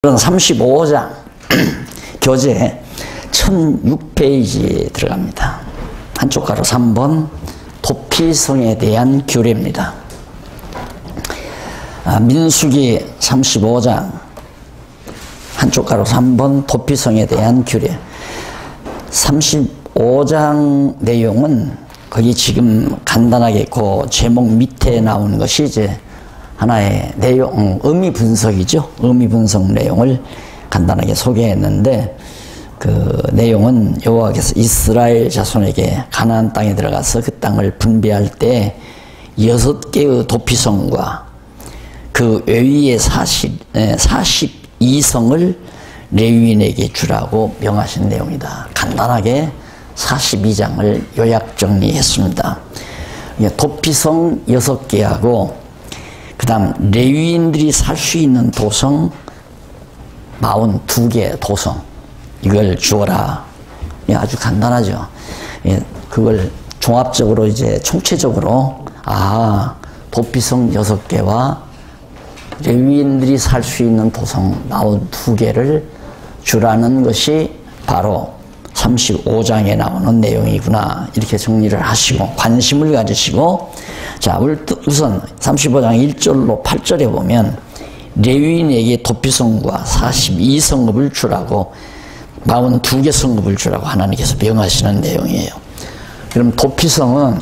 35장 교재 1006페이지에 들어갑니다. 한쪽 가로 3번 도피성에 대한 규례입니다. 민수기 35장 한쪽 가로 3번 도피성에 대한 규례. 35장 내용은 거기 지금 간단하게 그 제목 밑에 나오는 것이 이제 하나의 내용, 의미 분석이죠. 의미 분석 내용을 간단하게 소개했는데, 그 내용은 여호와께서 이스라엘 자손에게 가나안 땅에 들어가서 그 땅을 분배할 때 6개의 도피성과 그 외위의 42성을 레위인에게 주라고 명하신 내용이다. 간단하게 42장을 요약 정리했습니다. 도피성 6개하고 그 다음 레위인들이 살 수 있는 도성 42개 도성, 이걸 주어라. 아주 간단하죠. 그걸 종합적으로 이제 총체적으로 도피성 6개와 레위인들이 살 수 있는 도성 42개를 주라는 것이 바로 35장에 나오는 내용이구나, 이렇게 정리를 하시고 관심을 가지시고, 자, 우선 35장 1절로 8절에 보면 레위인에게 도피성과 42성읍을 주라고, 42개 성읍을 주라고 하나님께서 명하시는 내용이에요. 그럼 도피성은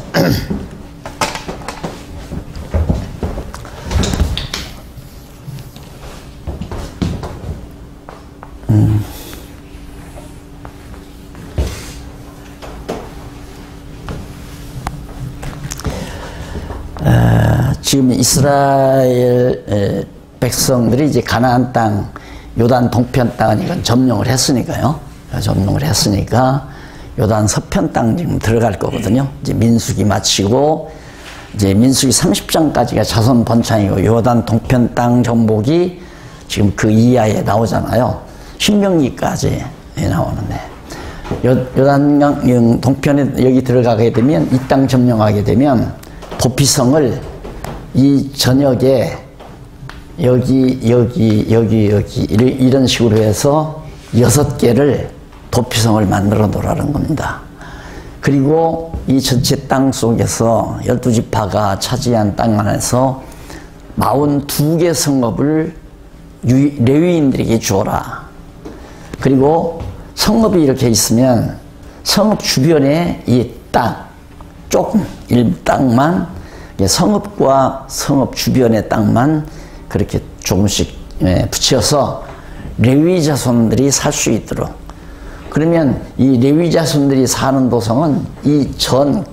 지금 이스라엘 백성들이 이제 가나안 땅, 요단 동편 땅은 이건 점령을 했으니까요. 점령을 했으니까 요단 서편 땅 지금 들어갈 거거든요. 이제 민수기 마치고 이제 민수기 30장까지가 자손 번창이고 요단 동편 땅 정복이 지금 그 이하에 나오잖아요. 신명기까지 나오는데, 요단 동편에 여기 들어가게 되면, 이 땅 점령하게 되면 도피성을 이 전역에 여기 이런 식으로 해서 6개를 도피성을 만들어 놓으라는 겁니다. 그리고 이 전체 땅 속에서 12지파가 차지한 땅 안에서 42개 성읍을 레위인들에게 주어라. 그리고 성읍이 이렇게 있으면 성읍 주변에 이 땅 조금 땅만, 성읍과 성읍 주변의 땅만 그렇게 조금씩 붙여서 레위 자손들이 살 수 있도록. 그러면 이 레위 자손들이 사는 도성은 이 전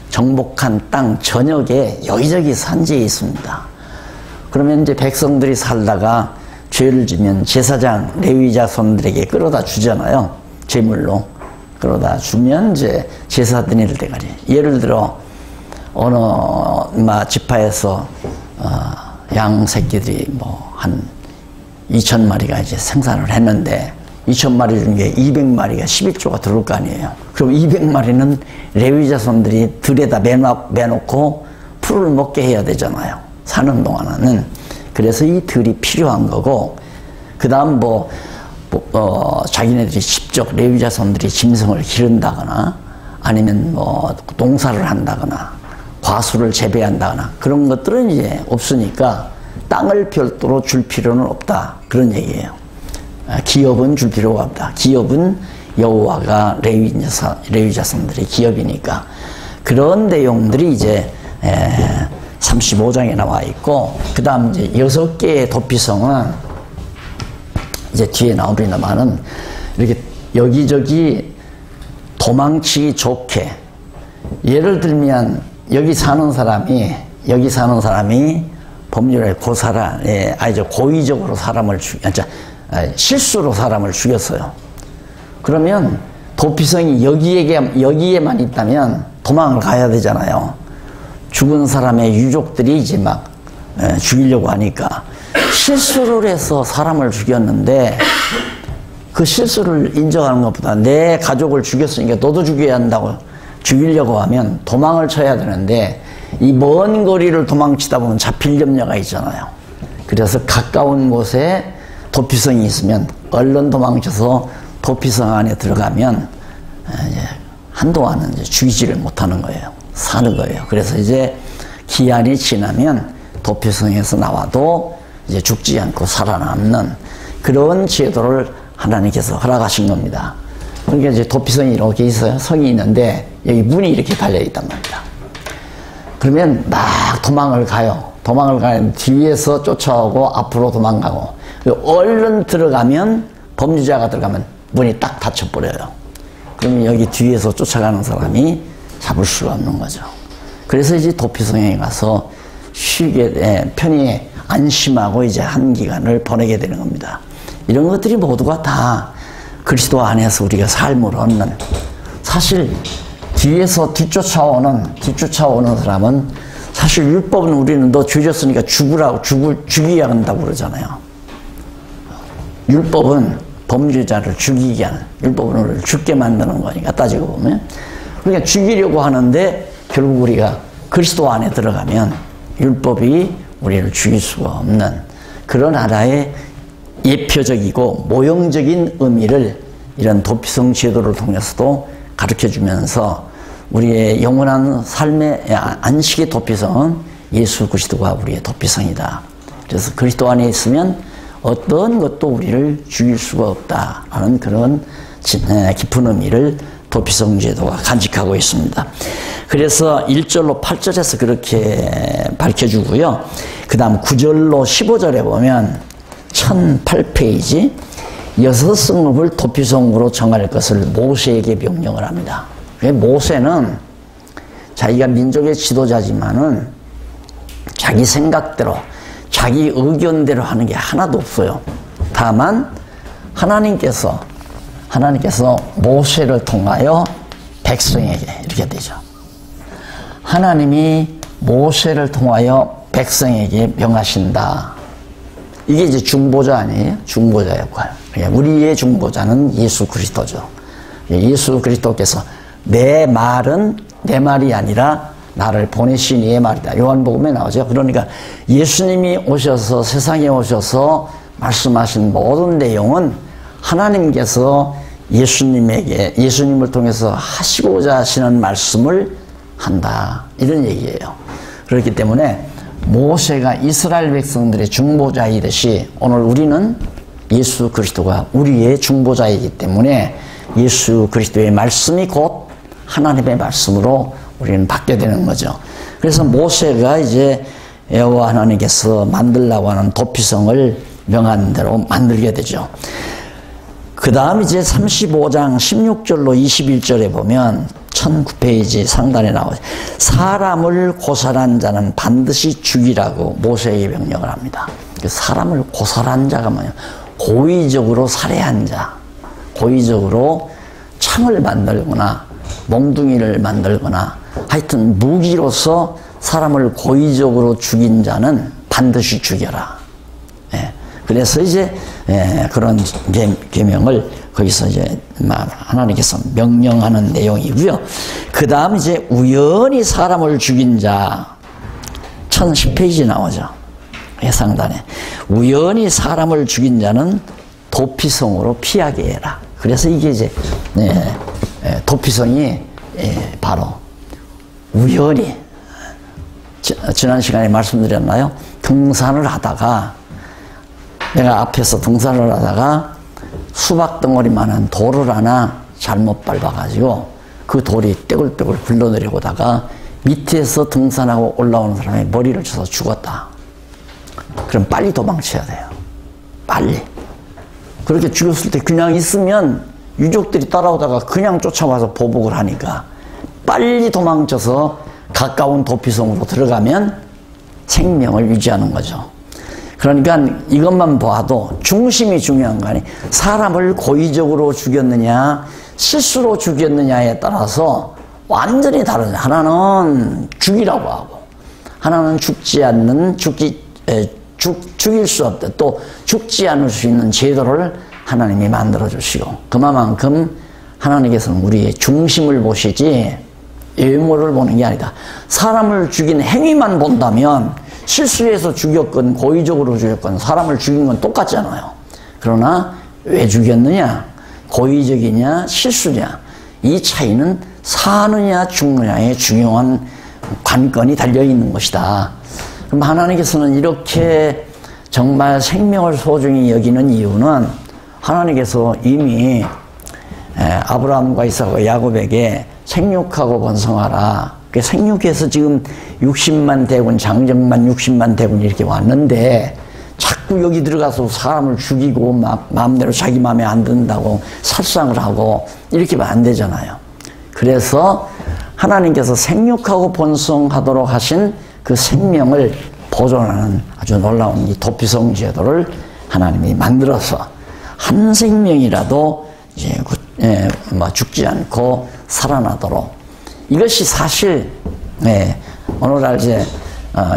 정복한 땅 전역에 여기저기 산지에 있습니다. 그러면 이제 백성들이 살다가 죄를 지면 제사장 레위 자손들에게 끌어다 주잖아요. 제물로 끌어다 주면 이제 제사 드릴 때까지. 예를 들어 어느 지파에서 양 새끼들이 한 2,000마리가 이제 생산을 했는데, 2,000마리 중에 200마리가 11조가 들어올 거 아니에요. 그럼 200마리는 레위 자손들이 들에다 매놓고 풀을 먹게 해야 되잖아요, 사는 동안은. 그래서 이 들이 필요한 거고, 그 다음 자기네들이 직접 레위 자손들이 짐승을 기른다거나 아니면 농사를 한다거나 과수를 재배한다거나 그런 것들은 이제 없으니까 땅을 별도로 줄 필요는 없다, 그런 얘기예요. 기업은 줄 필요가 없다. 기업은 여호와가 레위 자손들의 기업이니까. 그런 내용들이 이제 35장에 나와 있고, 그 다음 이제 6개의 도피성은 이제 뒤에 나오리나마는 이렇게 여기저기 도망치기 좋게, 예를 들면 여기 사는 사람이 법률에 고의적으로 사람을 실수로 사람을 죽였어요. 그러면 도피성이 여기에만 있다면 도망을 가야 되잖아요. 죽은 사람의 유족들이 이제 막 죽이려고 하니까, 실수를 해서 사람을 죽였는데 그 실수를 인정하는 것보다 내 가족을 죽였으니까 너도 죽여야 한다고 죽이려고 하면 도망을 쳐야 되는데, 이 먼 거리를 도망치다 보면 잡힐 염려가 있잖아요. 그래서 가까운 곳에 도피성이 있으면 얼른 도망쳐서 도피성 안에 들어가면 이제 한동안은 이제 죽이지를 못하는 거예요. 사는 거예요. 그래서 이제 기한이 지나면 도피성에서 나와도 이제 죽지 않고 살아남는 그런 제도를 하나님께서 허락하신 겁니다. 그러니까 이제 도피성이 이렇게 있어요. 성이 있는데 여기 문이 이렇게 달려 있단 말입니다. 그러면 막 도망을 가요. 도망을 가면 뒤에서 쫓아오고 앞으로 도망가고 얼른 들어가면 범죄자가 들어가면 문이 딱 닫혀버려요. 그러면 여기 뒤에서 쫓아가는 사람이 잡을 수가 없는 거죠. 그래서 이제 도피성에 가서 쉬게 편히 안심하고 이제 한 기간을 보내게 되는 겁니다. 이런 것들이 모두가 다 그리스도 안에서 우리가 삶을 얻는, 사실 뒤에서 뒤쫓아오는 사람은 사실 율법은 우리는 너 죄졌으니까 죽이야 한다고 그러잖아요. 율법은 범죄자를 죽이게 하는, 율법은 우리를 죽게 만드는 거니까 따지고 보면. 그러니까 죽이려고 하는데 결국 우리가 그리스도 안에 들어가면 율법이 우리를 죽일 수가 없는 그런 하나의 예표적이고 모형적인 의미를 이런 도피성 제도를 통해서도 가르쳐주면서 우리의 영원한 삶의 안식의 도피성은 예수 그리스도가 우리의 도피성이다. 그래서 그리스도 안에 있으면 어떤 것도 우리를 죽일 수가 없다라는 그런 깊은 의미를 도피성 제도가 간직하고 있습니다. 그래서 1절로 8절에서 그렇게 밝혀주고요. 그 다음 9절로 15절에 보면 1008페이지 6성읍을 도피성으로 정할 것을 모세에게 명령을 합니다. 모세는 자기가 민족의 지도자지만은 자기 생각대로 자기 의견대로 하는 게 하나도 없어요. 다만 하나님께서 모세를 통하여 백성에게 이렇게 되죠. 하나님이 모세를 통하여 백성에게 명하신다. 이게 이제 중보자 아니에요? 중보자 역할. 우리의 중보자는 예수 그리스도죠. 예수 그리스도께서 내 말은 내 말이 아니라 나를 보내신 이의 말이다. 요한복음에 나오죠. 그러니까 예수님이 오셔서 세상에 오셔서 말씀하신 모든 내용은 하나님께서 예수님을 통해서 하시고자 하시는 말씀을 한다. 이런 얘기예요. 그렇기 때문에 모세가 이스라엘 백성들의 중보자이듯이 오늘 우리는 예수 그리스도가 우리의 중보자이기 때문에 예수 그리스도의 말씀이 곧 하나님의 말씀으로 우리는 받게 되는 거죠. 그래서 모세가 이제 여호와 하나님께서 만들라고 하는 도피성을 명한 대로 만들게 되죠. 그 다음 이제 35장 16절로 21절에 보면 1009페이지 상단에 나오죠. 사람을 고살한 자는 반드시 죽이라고 모세에게 명령을 합니다. 사람을 고살한 자가 뭐냐? 고의적으로 살해한 자, 고의적으로 창을 만들거나 몽둥이를 만들거나 하여튼 무기로서 사람을 고의적으로 죽인 자는 반드시 죽여라. 예. 그래서 이제 그런 계명을 거기서 이제 하나님께서 명령하는 내용이고요. 그 다음 이제 우연히 사람을 죽인 자 1010페이지 나오죠. 상단에 우연히 사람을 죽인 자는 도피성으로 피하게 해라. 그래서 이게 이제 도피성이 바로 우연히 지난 시간에 말씀드렸나요? 등산을 하다가 내가 앞에서 등산을 하다가 수박 덩어리만한 돌을 하나 잘못 밟아가지고 그 돌이 떼굴떼굴 굴러내려오다가 밑에서 등산하고 올라오는 사람의 머리를 쳐서 죽었다. 그럼 빨리 도망쳐야 돼요. 빨리. 그렇게 죽었을 때 그냥 있으면 유족들이 따라오다가 그냥 쫓아와서 보복을 하니까 빨리 도망쳐서 가까운 도피성으로 들어가면 생명을 유지하는 거죠. 그러니까 이것만 봐도 중심이 중요한 거 아니에요. 사람을 고의적으로 죽였느냐 실수로 죽였느냐에 따라서 완전히 다르죠. 하나는 죽이라고 하고 하나는 죽일 수 없다. 또 죽지 않을 수 있는 제도를 하나님이 만들어 주시고 그만큼 하나님께서는 우리의 중심을 보시지 외모를 보는 게 아니다. 사람을 죽인 행위만 본다면 실수해서 죽였건 고의적으로 죽였건 사람을 죽인 건 똑같잖아요. 그러나 왜 죽였느냐? 고의적이냐 실수냐? 이 차이는 사느냐 죽느냐의 중요한 관건이 달려있는 것이다. 그럼 하나님께서는 이렇게 정말 생명을 소중히 여기는 이유는 하나님께서 이미 아브라함과 이삭과 야곱에게 생육하고 번성하라. 생육해서 지금 60만 대군, 장정만 60만 대군이 이렇게 왔는데 자꾸 여기 들어가서 사람을 죽이고 막 마음대로 자기 마음에 안 든다고 살상을 하고 이렇게 하면 안 되잖아요. 그래서 하나님께서 생육하고 번성하도록 하신 그 생명을 보존하는 아주 놀라운 이 도피성 제도를 하나님이 만들어서 한 생명이라도 이제 죽지 않고 살아나도록, 이것이 사실 오늘날 이제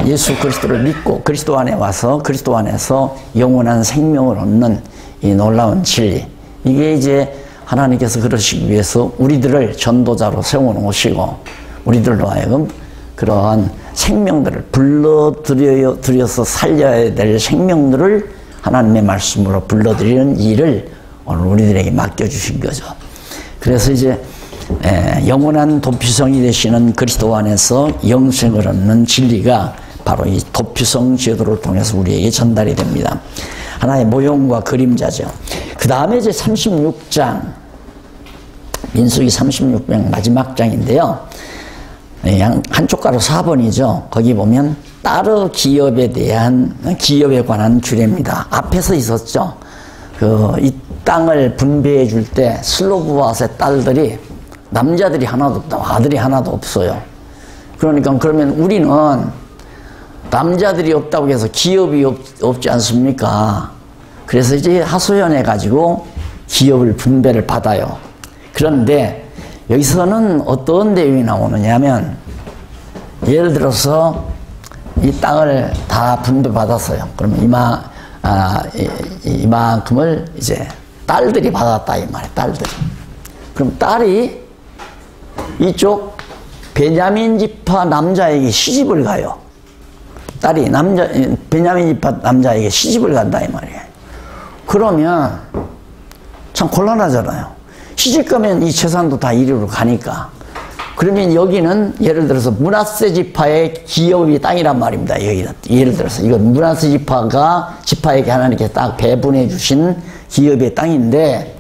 예수 그리스도를 믿고 그리스도 안에 와서 그리스도 안에서 영원한 생명을 얻는 이 놀라운 진리, 이게 이제 하나님께서 그러시기 위해서 우리들을 전도자로 세워놓으시고 우리들로 하여금 그러한 생명들을 불러들여서 살려야 될 생명들을 하나님의 말씀으로 불러들이는 일을 오늘 우리들에게 맡겨주신 거죠. 그래서 이제 영원한 도피성이 되시는 그리스도 안에서 영생을 얻는 진리가 바로 이 도피성 제도를 통해서 우리에게 전달이 됩니다. 하나의 모형과 그림자죠. 그 다음에 이제 36장, 민수기 36장 마지막 장인데요. 한쪽 가로 4번이죠. 거기 보면 따르 기업에 대한, 기업에 관한 규례입니다. 앞에서 있었죠. 이 땅을 분배해 줄 때 슬로브아스의 딸들이 남자들이 하나도 없다, 아들이 하나도 없어요. 그러니까 그러면 우리는 남자들이 없다고 해서 기업이 없지 않습니까? 그래서 이제 하소연해 가지고 기업을 분배를 받아요. 그런데 여기서는 어떤 내용이 나오느냐 하면, 예를 들어서 이 땅을 다 분배받았어요. 그러면 이만큼을 이제 딸들이 받았다 이 말이에요. 딸들이. 그럼 딸이 이쪽 베냐민 지파 남자에게 시집을 가요. 딸이 베냐민 지파 남자에게 시집을 간다 이 말이에요. 그러면 참 곤란하잖아요. 시집 가면 이 재산도 다 이리로 가니까. 그러면 여기는 예를 들어서 므낫세 지파의 기업이 땅이란 말입니다. 여기는 예를 들어서 이건 므낫세 지파에게 하나님께서 딱 배분해 주신 기업의 땅인데,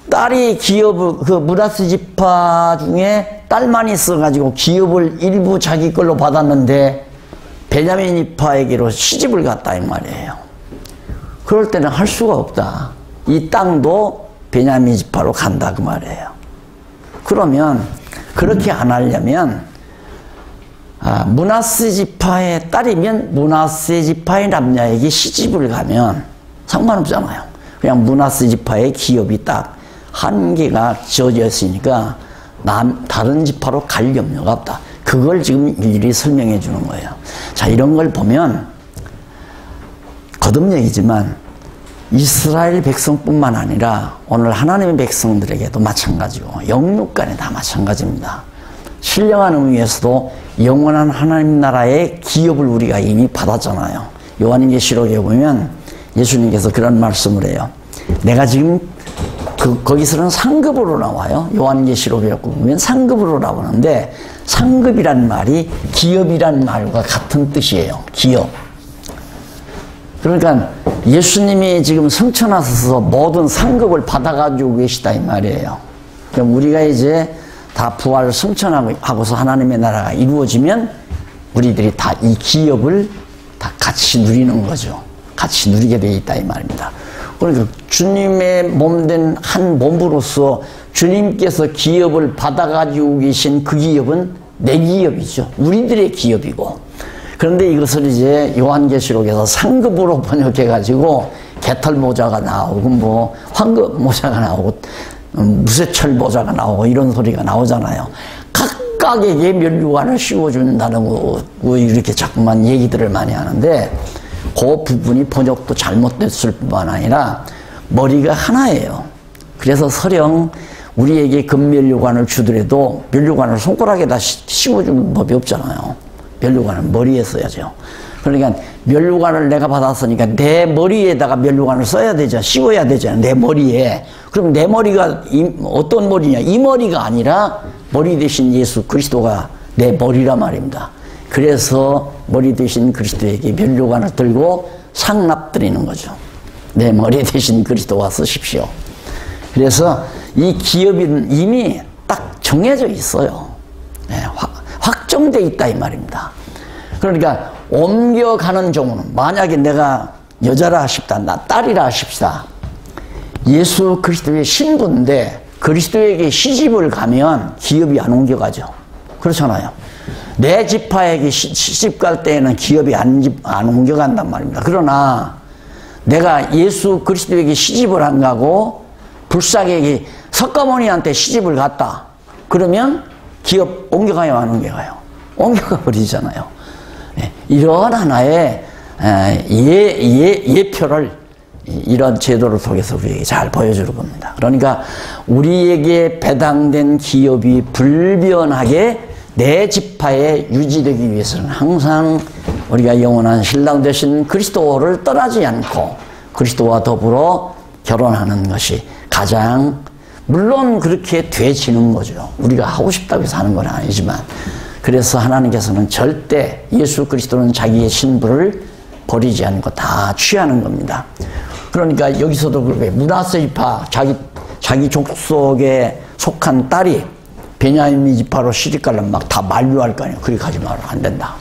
딸이 그 므낫세 지파 중에 딸만 있어가지고 기업을 일부 자기 걸로 받았는데 베냐민 지파에게로 시집을 갔다 이 말이에요. 그럴 때는 할 수가 없다. 이 땅도 베냐민 지파로 간다 그 말이에요. 그러면 그렇게 안 하려면 므낫세 지파의 딸이면 므낫세 지파의 남자에게 시집을 가면 상관없잖아요. 그냥 므낫세 지파의 기업이 딱 한 개가 지어져 있으니까 다른 지파로 갈 염려가 없다. 그걸 지금 일일이 설명해 주는 거예요. 자, 이런 걸 보면 거듭 얘기지만 이스라엘 백성뿐만 아니라 오늘 하나님의 백성들에게도 마찬가지고 영육 간에 다 마찬가지입니다. 신령한 의미에서도 영원한 하나님 나라의 기업을 우리가 이미 받았잖아요. 요한계시록에 보면 예수님께서 그런 말씀을 해요. 내가 지금 거기서는 상급으로 나와요. 요한계시록에 보면 상급으로 나오는데, 상급이란 말이 기업이란 말과 같은 뜻이에요. 기업. 그러니까 예수님이 지금 승천하셔서 모든 상급을 받아가지고 계시다 이 말이에요. 그럼 우리가 이제 다 부활을 승천하고서 하나님의 나라가 이루어지면 우리들이 다 이 기업을 다 같이 누리는 거죠. 같이 누리게 되어 있다 이 말입니다. 그러니까 주님의 몸된 한 몸으로서 주님께서 기업을 받아가지고 계신 그 기업은 내 기업이죠. 우리들의 기업이고. 그런데 이것을 이제 요한계시록에서 상급으로 번역해가지고 개털 모자가 나오고 뭐 황금 모자가 나오고 무쇠철 모자가 나오고 이런 소리가 나오잖아요. 각각에게 면류관을 씌워준다는 거 이렇게 자꾸만 얘기들을 많이 하는데, 그 부분이 번역도 잘못됐을 뿐만 아니라 머리가 하나예요. 그래서 설령 우리에게 금면류관을 주더라도 면류관을 손가락에다 씌워주는 법이 없잖아요. 면류관은 머리에 써야죠. 그러니까 면류관을 내가 받았으니까 내 머리에다가 면류관을 써야 되죠. 씌워야 되잖아요. 내 머리에. 그럼 내 머리가 어떤 머리냐? 이 머리가 아니라 머리 대신 예수 그리스도가 내 머리란 말입니다. 그래서 머리 대신 그리스도에게 면류관을 들고 상납드리는 거죠. 내 머리 대신 그리스도와 쓰십시오. 그래서 이 기업은 이미 딱 정해져 있어요. 네, 확정돼 있다 이 말입니다. 그러니까 옮겨가는 종은 만약에 내가 여자라 하십시다. 나 딸이라 하십시다. 예수 그리스도의 신부인데 그리스도에게 시집을 가면 기업이 안 옮겨가죠. 그렇잖아요. 내 지파에게 시집 갈 때에는 기업이 안 옮겨간단 말입니다. 그러나 내가 예수 그리스도에게 시집을 안 가고 불사에게 석가모니한테 시집을 갔다. 그러면 기업 옮겨가요, 안 옮겨가요? 옮겨가 버리잖아요. 이런 하나의 예표를 이런 제도를 통해서 우리에게 잘 보여주는 겁니다. 그러니까 우리에게 배당된 기업이 불변하게 내 지파에 유지되기 위해서는 항상 우리가 영원한 신랑 되신 그리스도를 떠나지 않고 그리스도와 더불어 결혼하는 것이 가장 물론 그렇게 되지는 거죠. 우리가 하고 싶다고 해서 하는 건 아니지만 그래서 하나님께서는 절대 예수 그리스도는 자기의 신부를 버리지 않고 다 취하는 겁니다. 그러니까 여기서도 그렇게 므낫세 지파 자기 족속에 속한 딸이 베냐민 지파로 시집가려면 막 다 만류할 거 아니에요. 그렇게 가지 마라. 안 된다.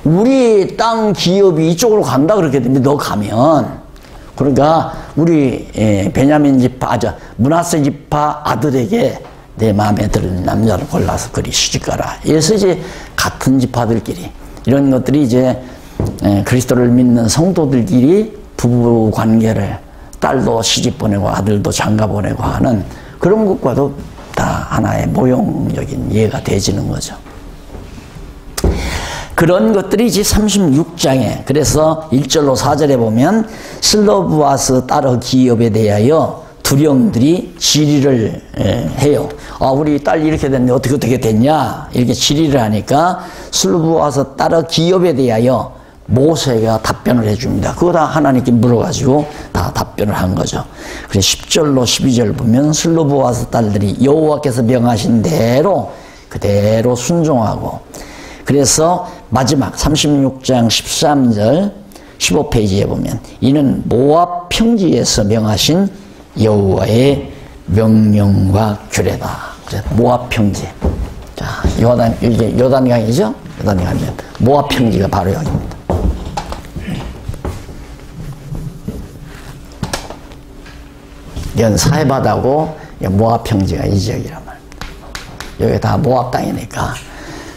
우리 땅 기업이 이쪽으로 간다 그렇게 되는데 너 가면 그러니까 우리 베냐민 지파 므낫세 지파 아들에게 내 마음에 드는 남자를 골라서 그리 시집가라. 그래서 이제 같은 지파들끼리 이런 것들이 이제 그리스도를 믿는 성도들끼리 부부 관계를 딸도 시집 보내고 아들도 장가 보내고 하는 그런 것과도 다 하나의 모형적인 예가 되지는 거죠. 그런 것들이 이제 36장에 그래서 1절로 4절에 보면 슬로브아스 딸의 기업에 대하여 두령들이 질의를 해요. 우리 딸 이렇게 됐는데 어떻게 됐냐 이렇게 질의를 하니까 슬로브아스 딸의 기업에 대하여 모세가 답변을 해줍니다. 그거 다 하나님께 물어가지고 다 답변을 한 거죠. 그래서 10절로 12절 보면 슬로브아스 딸들이 여호와께서 명하신 대로 그대로 순종하고 그래서 마지막 36장 13절 15페이지에 보면 이는 모압 평지에서 명하신 여호와의 명령과 규례다. 그래서 모압 평지. 자, 이제 요단강이죠? 요단강 가면 모압 평지가 바로 여기입니다. 이건 사해바다고 모압 평지가 이 지역이란 말입니다. 여기 다 모압 땅이니까.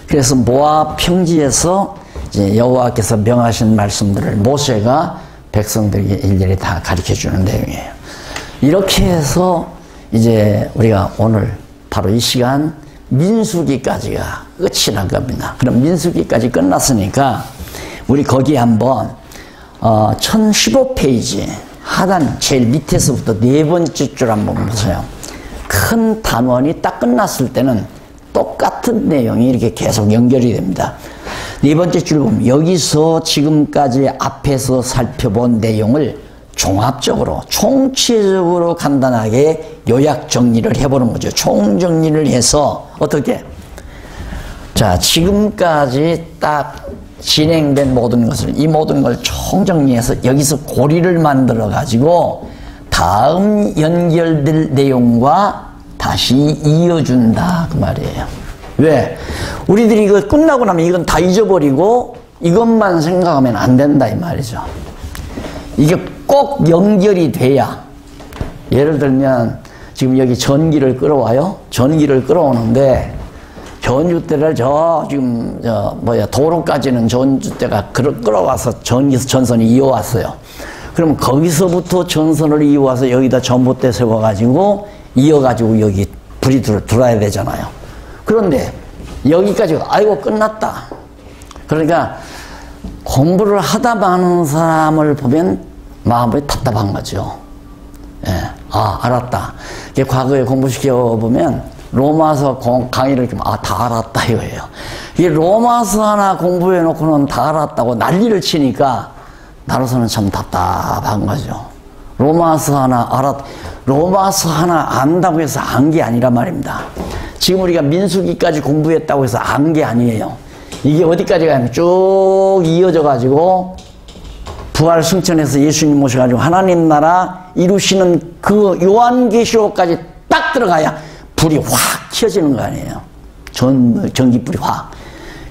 그래서 모압 평지에서 이제 여호와께서 명하신 말씀들을 모세가 백성들에게 일일이 다 가르쳐 주는 내용이에요. 이렇게 해서 이제 우리가 오늘 바로 이 시간 민수기까지가 끝이 난 겁니다. 그럼 민수기까지 끝났으니까 우리 거기 한번 1015페이지 하단 제일 밑에서부터 네 번째 줄 한번 보세요. 큰 단원이 딱 끝났을 때는 똑같은 내용이 이렇게 계속 연결이 됩니다. 네 번째 줄 보면 여기서 지금까지 앞에서 살펴본 내용을 종합적으로 총체적으로 간단하게 요약 정리를 해보는 거죠. 총정리를 해서 어떻게 자 지금까지 딱 진행된 모든 것을 이 모든 걸 총정리해서 여기서 고리를 만들어 가지고 다음 연결될 내용과 다시 이어준다 그 말이에요. 왜? 우리들이 이거 끝나고 나면 이건 다 잊어버리고 이것만 생각하면 안 된다 이 말이죠. 이게 꼭 연결이 돼야 예를 들면 지금 여기 전기를 끌어와요. 전기를 끌어오는데 전주대를 지금 도로까지는 전주대가 끌어와서 전선이 이어왔어요. 그럼 거기서부터 전선을 이어와서 여기다 전봇대 세워가지고 이어가지고 여기 불이 들어야 되잖아요. 그런데 여기까지 아이고 끝났다. 그러니까 공부를 하다 마는 사람을 보면 마음이 답답한 거죠. 예. 알았다. 과거에 공부시켜보면 로마서 강의를 다 알았다 이거예요. 이 로마서 하나 공부해 놓고는 다 알았다고 난리를 치니까 나로서는 참 답답한 거죠. 로마서 하나 안다고 해서 안 게 아니란 말입니다. 지금 우리가 민수기까지 공부했다고 해서 안 게 아니에요. 이게 어디까지 가면 쭉 이어져 가지고 부활 승천해서 예수님 모셔가지고 하나님 나라 이루시는 그 요한계시록까지 딱 들어가야 불이 확 켜지는 거 아니에요. 전기불이 확.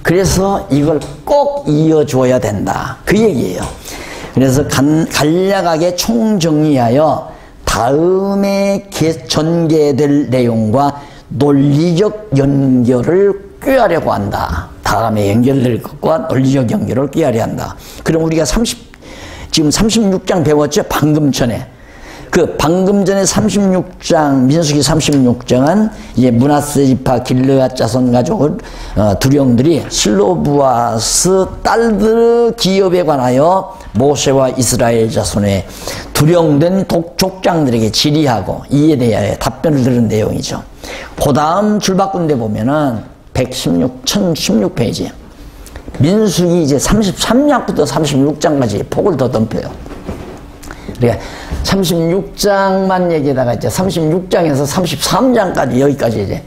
그래서 이걸 꼭 이어줘야 된다. 그 얘기예요. 그래서 간략하게 총정리하여 다음에 전개될 내용과 논리적 연결을 꾀하려고 한다. 다음에 연결될 것과 논리적 연결을 꾀하려 한다. 그럼 우리가 지금 36장 배웠죠? 방금 전에. 방금 전에 36장, 민수기 36장은 이제 므낫세 지파 길르앗 자손 가족 두령들이 슬로브아스 딸들 기업에 관하여 모세와 이스라엘 자손의 두령된 족장들에게 질의하고 이에 대하여 답변을 들은 내용이죠. 그 다음 줄바꾼데 보면은 1016페이지. 민수기 이제 33장부터 36장까지 폭을 더 덤벼요. 그러니까 36장만 얘기하다가 이제 36장에서 33장까지 여기까지 이제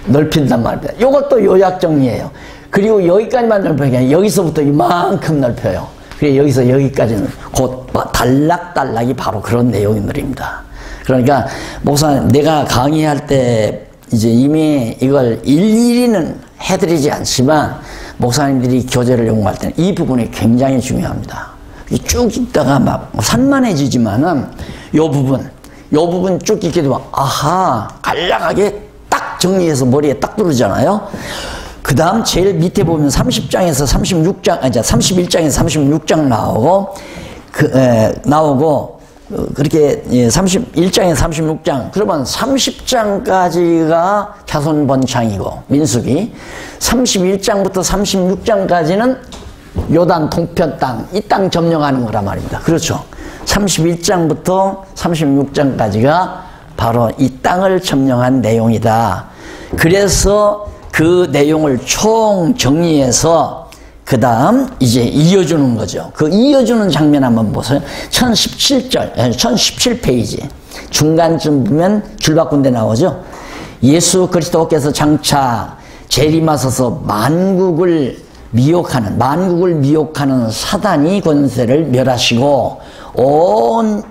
넓힌단 말입니다. 이것도 요약 정리예요. 그리고 여기까지만 넓혀요. 여기서부터 이만큼 넓혀요. 그래서 여기서 여기까지는 곧 단락단락이 바로 그런 내용들입니다. 그러니까 목사님, 내가 강의할 때 이제 이미 이걸 일일이는 해드리지 않지만 목사님들이 교재를 연구할 때는 이 부분이 굉장히 중요합니다. 쭉 읽다가 막 산만해지지만은 요 부분 쭉 읽게 되면 아하, 간략하게 딱 정리해서 머리에 딱 들어오잖아요. 그 다음 제일 밑에 보면 30장에서 36장, 아니 31장에서 36장 나오고 그렇게 31장에서 36장, 그러면 30장까지가 자손 번창이고 민수기, 31장부터 36장까지는 요단 동편 땅, 이 땅 점령하는 거란 말입니다. 그렇죠. 31장부터 36장까지가 바로 이 땅을 점령한 내용이다. 그래서 그 내용을 총 정리해서 그 다음 이제 이어주는 거죠. 그 이어주는 장면 한번 보세요. 1017페이지. 중간쯤 보면 줄바꾼데 나오죠. 예수 그리스도께서 장차 재림하셔서 만국을 미혹하는 사단이 권세를 멸하시고 온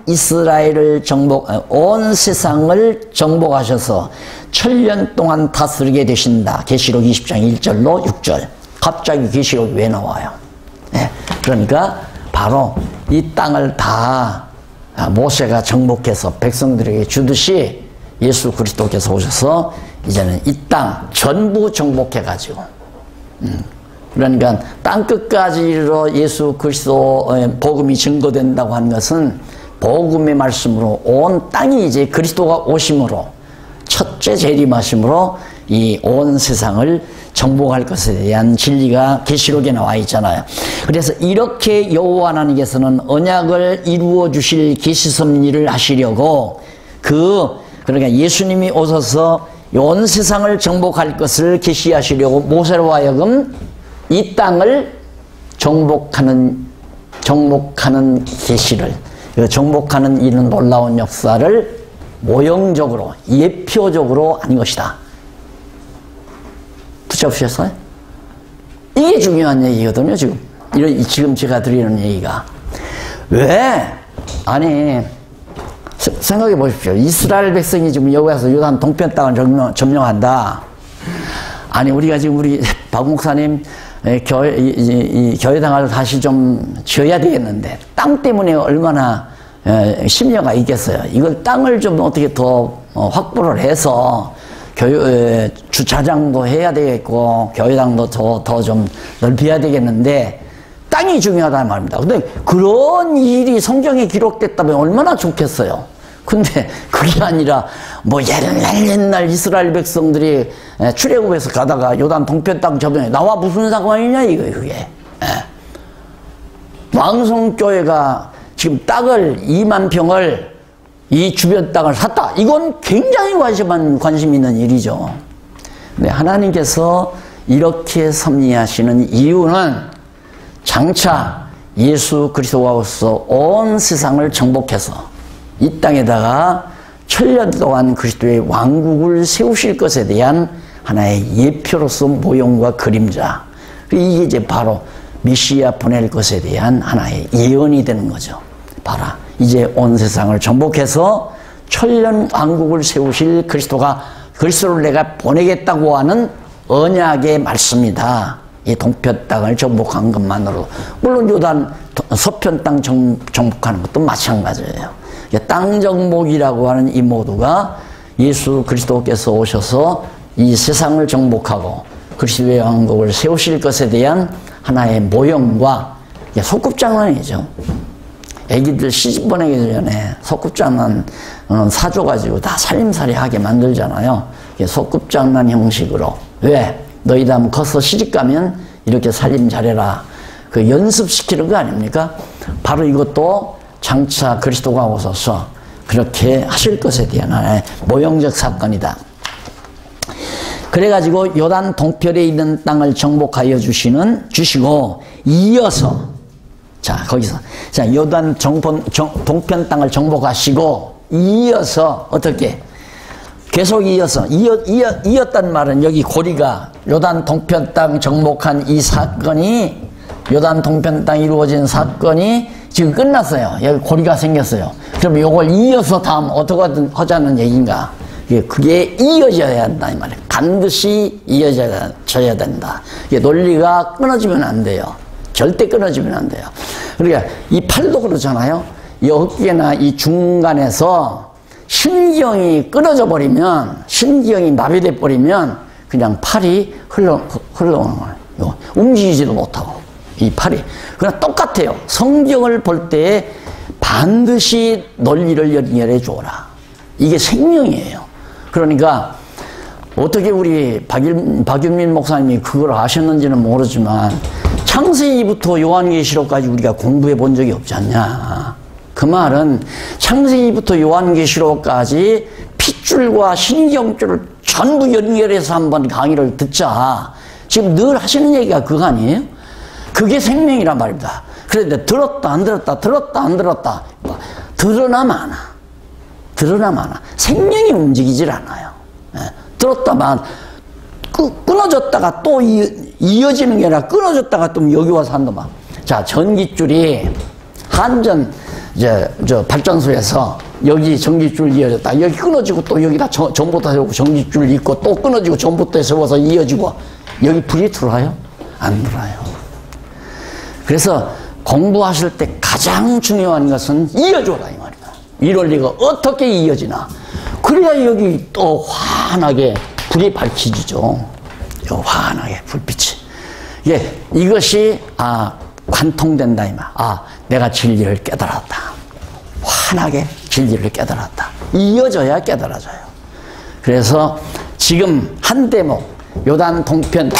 세상을 정복하셔서 천년 동안 다스리게 되신다. 계시록 20장 1절로 6절. 갑자기 계시록이 왜 나와요? 네. 그러니까 바로 이 땅을 다 모세가 정복해서 백성들에게 주듯이 예수 그리스도께서 오셔서 이제는 이 땅 전부 정복해가지고 그러니까 땅끝까지로 예수 그리스도의 복음이 증거된다고 하는 것은 복음의 말씀으로 온 땅이 이제 그리스도가 오심으로 첫째 재림하심으로 이 온 세상을 정복할 것에 대한 진리가 계시록에 나와 있잖아요. 그래서 이렇게 여호와 하나님께서는 언약을 이루어 주실 계시 섭리를 하시려고 그러니까 예수님이 오셔서 온 세상을 정복할 것을 계시하시려고 모세로 하여금 이 땅을 정복하는 계시를, 정복하는 이런 놀라운 역사를 모형적으로 예표적으로 한 것이다. 붙잡으셨어요? 이게 중요한 얘기거든요. 지금 제가 드리는 얘기가 왜? 아니 생각해 보십시오. 이스라엘 백성이 지금 여기 와서 요단 동편 땅을 점령한다. 아니 우리가 지금 우리 박 목사님 교회당을 다시 좀 지어야 되겠는데 땅 때문에 얼마나 심려가 있겠어요. 이걸 땅을 좀 어떻게 더 확보를 해서 주차장도 해야 되겠고 교회당도 더 좀 넓혀야 되겠는데 땅이 중요하다는 말입니다. 근데 그런 일이 성경에 기록됐다면 얼마나 좋겠어요. 근데 그게 아니라 뭐 옛날 이스라엘 백성들이 출애굽해서 가다가 요단 동편 땅 점령해 나와 무슨 상관이냐 이거예요. 그게 왕성교회가 지금 땅을 2만 평을 이 주변 땅을 샀다. 이건 굉장히 관심 있는 일이죠. 근데 하나님께서 이렇게 섭리하시는 이유는 장차 예수 그리스도와로서 온 세상을 정복해서 이 땅에다가 천년 동안 그리스도의 왕국을 세우실 것에 대한 하나의 예표로서 모형과 그림자. 이게 이제 바로 메시아 보낼 것에 대한 하나의 예언이 되는 거죠. 봐라, 이제 온 세상을 정복해서 천년 왕국을 세우실 그리스도를 내가 보내겠다고 하는 언약의 말씀이다. 이 동편 땅을 정복한 것만으로. 물론 요단 서편 땅 정복하는 것도 마찬가지예요. 땅 정복이라고 하는 이 모두가 예수 그리스도께서 오셔서 이 세상을 정복하고 그리스도의 왕국을 세우실 것에 대한 하나의 모형과 소꿉장난이죠. 애기들 시집 보내기 전에 소꿉장난 사줘가지고 다 살림살이 하게 만들잖아요. 소꿉장난 형식으로. 왜? 너희도 한번 커서 시집 가면 이렇게 살림 잘해라. 그 연습시키는 거 아닙니까? 바로 이것도 장차 그리스도가 오셔서 그렇게 하실 것에 대한 하나의 모형적 사건이다. 그래가지고 요단 동편에 있는 땅을 정복하여 주시고 이어서 거기서 요단 동편 땅을 정복하시고 이어서 어떻게 계속 이었단 말은 여기 고리가 요단 동편 땅 정복한 이 사건이 요단 동편 땅 이루어진 사건이 지금 끝났어요. 여기 고리가 생겼어요. 그럼 요걸 이어서 다음 어떻게 하자는 얘기인가? 그게 이어져야 한다 이 말이에요. 반드시 이어져야 된다. 이게 논리가 끊어지면 안 돼요. 절대 끊어지면 안 돼요. 그러니까 이 팔도 그렇잖아요. 이 어깨나 이 중간에서 신경이 끊어져 버리면, 신경이 마비돼 버리면 그냥 팔이 흘러오는 거예요. 움직이지도 못하고 이 팔이. 그냥 똑같아요. 성경을 볼 때 반드시 논리를 연결해 주어라. 이게 생명이에요. 그러니까 어떻게 우리 박윤민 목사님이 그걸 아셨는지는 모르지만 창세기부터 요한계시록까지 우리가 공부해 본 적이 없지 않냐. 그 말은 창세기부터 요한계시록까지 핏줄과 신경줄을 전부 연결해서 한번 강의를 듣자. 지금 늘 하시는 얘기가 그거 아니에요? 그게 생명이란 말입니다. 그런데 들었다 안 들었다 들었다 안 들었다 들으나 마나 생명이 움직이질 않아요. 들었다만 끊어졌다가 또 이어지는 게 아니라 끊어졌다가 또 여기 와서 한다만. 자, 전기줄이 한전 발전소에서 여기 전기줄 이어졌다. 여기 끊어지고 또 여기다 전봇대 세우고 전기줄 있고 또 끊어지고 전봇대 세워서 이어지고 여기 불이 들어와요? 안 들어와요. 그래서 공부하실 때 가장 중요한 것은 이어줘라 이 말이야. 이 논리가 어떻게 이어지나. 그래야 여기 또 환하게 불이 밝혀지죠. 환하게 불빛이. 이것이 관통된다 이 말. 내가 진리를 깨달았다. 환하게 진리를 깨달았다. 이어져야 깨달아져요. 그래서 지금 한 대목 요단 동편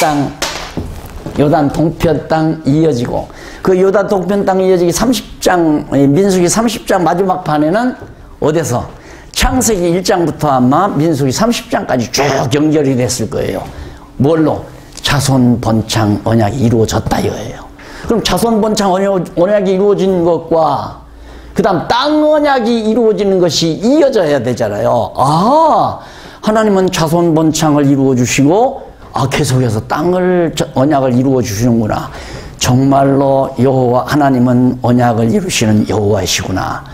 땅 이어지고 그 요단 동편 땅 이어지기 30장 민수기 30장 마지막 판에는 어디서 창세기 1장부터 아마 민수기 30장까지 쭉 연결이 됐을 거예요. 뭘로? 자손 번창 언약이 이루어졌다 이거예요. 그럼 자손 번창 언약이 이루어진 것과 그 다음 땅 언약이 이루어지는 것이 이어져야 되잖아요. 하나님은 자손 번창을 이루어 주시고 계속해서 땅을 언약을 이루어 주시는구나. 정말로 여호와 하나님은 언약을 이루시는 여호와이시구나.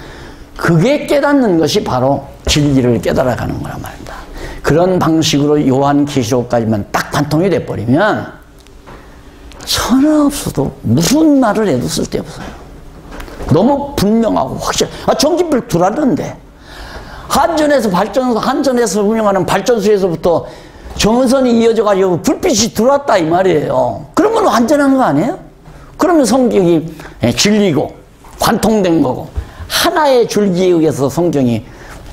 그게 깨닫는 것이 바로 진리를 깨달아가는 거란 말입니다. 그런 방식으로 요한계시록까지만 딱 관통이 돼버리면 천하 없어도 무슨 말을 해도 쓸데없어요. 너무 분명하고 확실해. 전기불 들어왔는데 한전에서 운영하는 발전소에서부터 정선이 이어져가지고 불빛이 들어왔다 이 말이에요. 그러면 완전한 거 아니에요? 그러면 성경이 진리고 관통된 거고 하나의 줄기에 의해서 성경이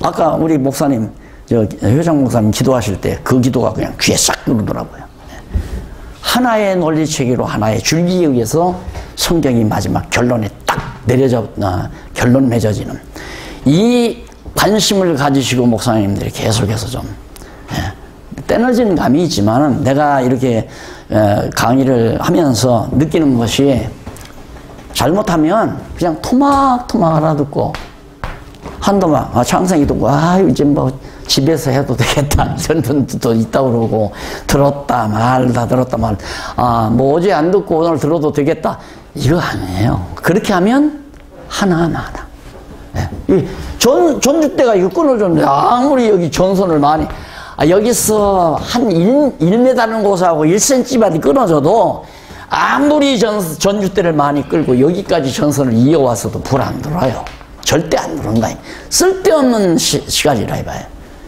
아까 우리 목사님 회장 목사님 기도하실 때 그 기도가 그냥 귀에 싹 들어오더라고요. 하나의 논리체계로 하나의 줄기에 의해서 성경이 마지막 결론에 딱 결론 맺어지는 이 관심을 가지시고 목사님들이 계속해서 좀 때너지는 감이 있지만은 내가 이렇게 강의를 하면서 느끼는 것이 잘못하면 그냥 토막토막 알아듣고 한동안 창세기 듣고 이제 뭐 집에서 해도 되겠다 이런 분들도 있다고 그러고 들었다 말다 뭐 어제 안 듣고 오늘 들어도 되겠다 이거 아니에요. 그렇게 하면 하나하나 이 전주대가 이거 끊어졌는데 아무리 여기 전선을 많이 여기서 한 1m는 곳하고 1cm만 끊어져도 아무리 전주대를 많이 끌고 여기까지 전선을 이어와서도 불 안 들어요. 절대 안 들어온다. 쓸데없는 시간이라 해봐요.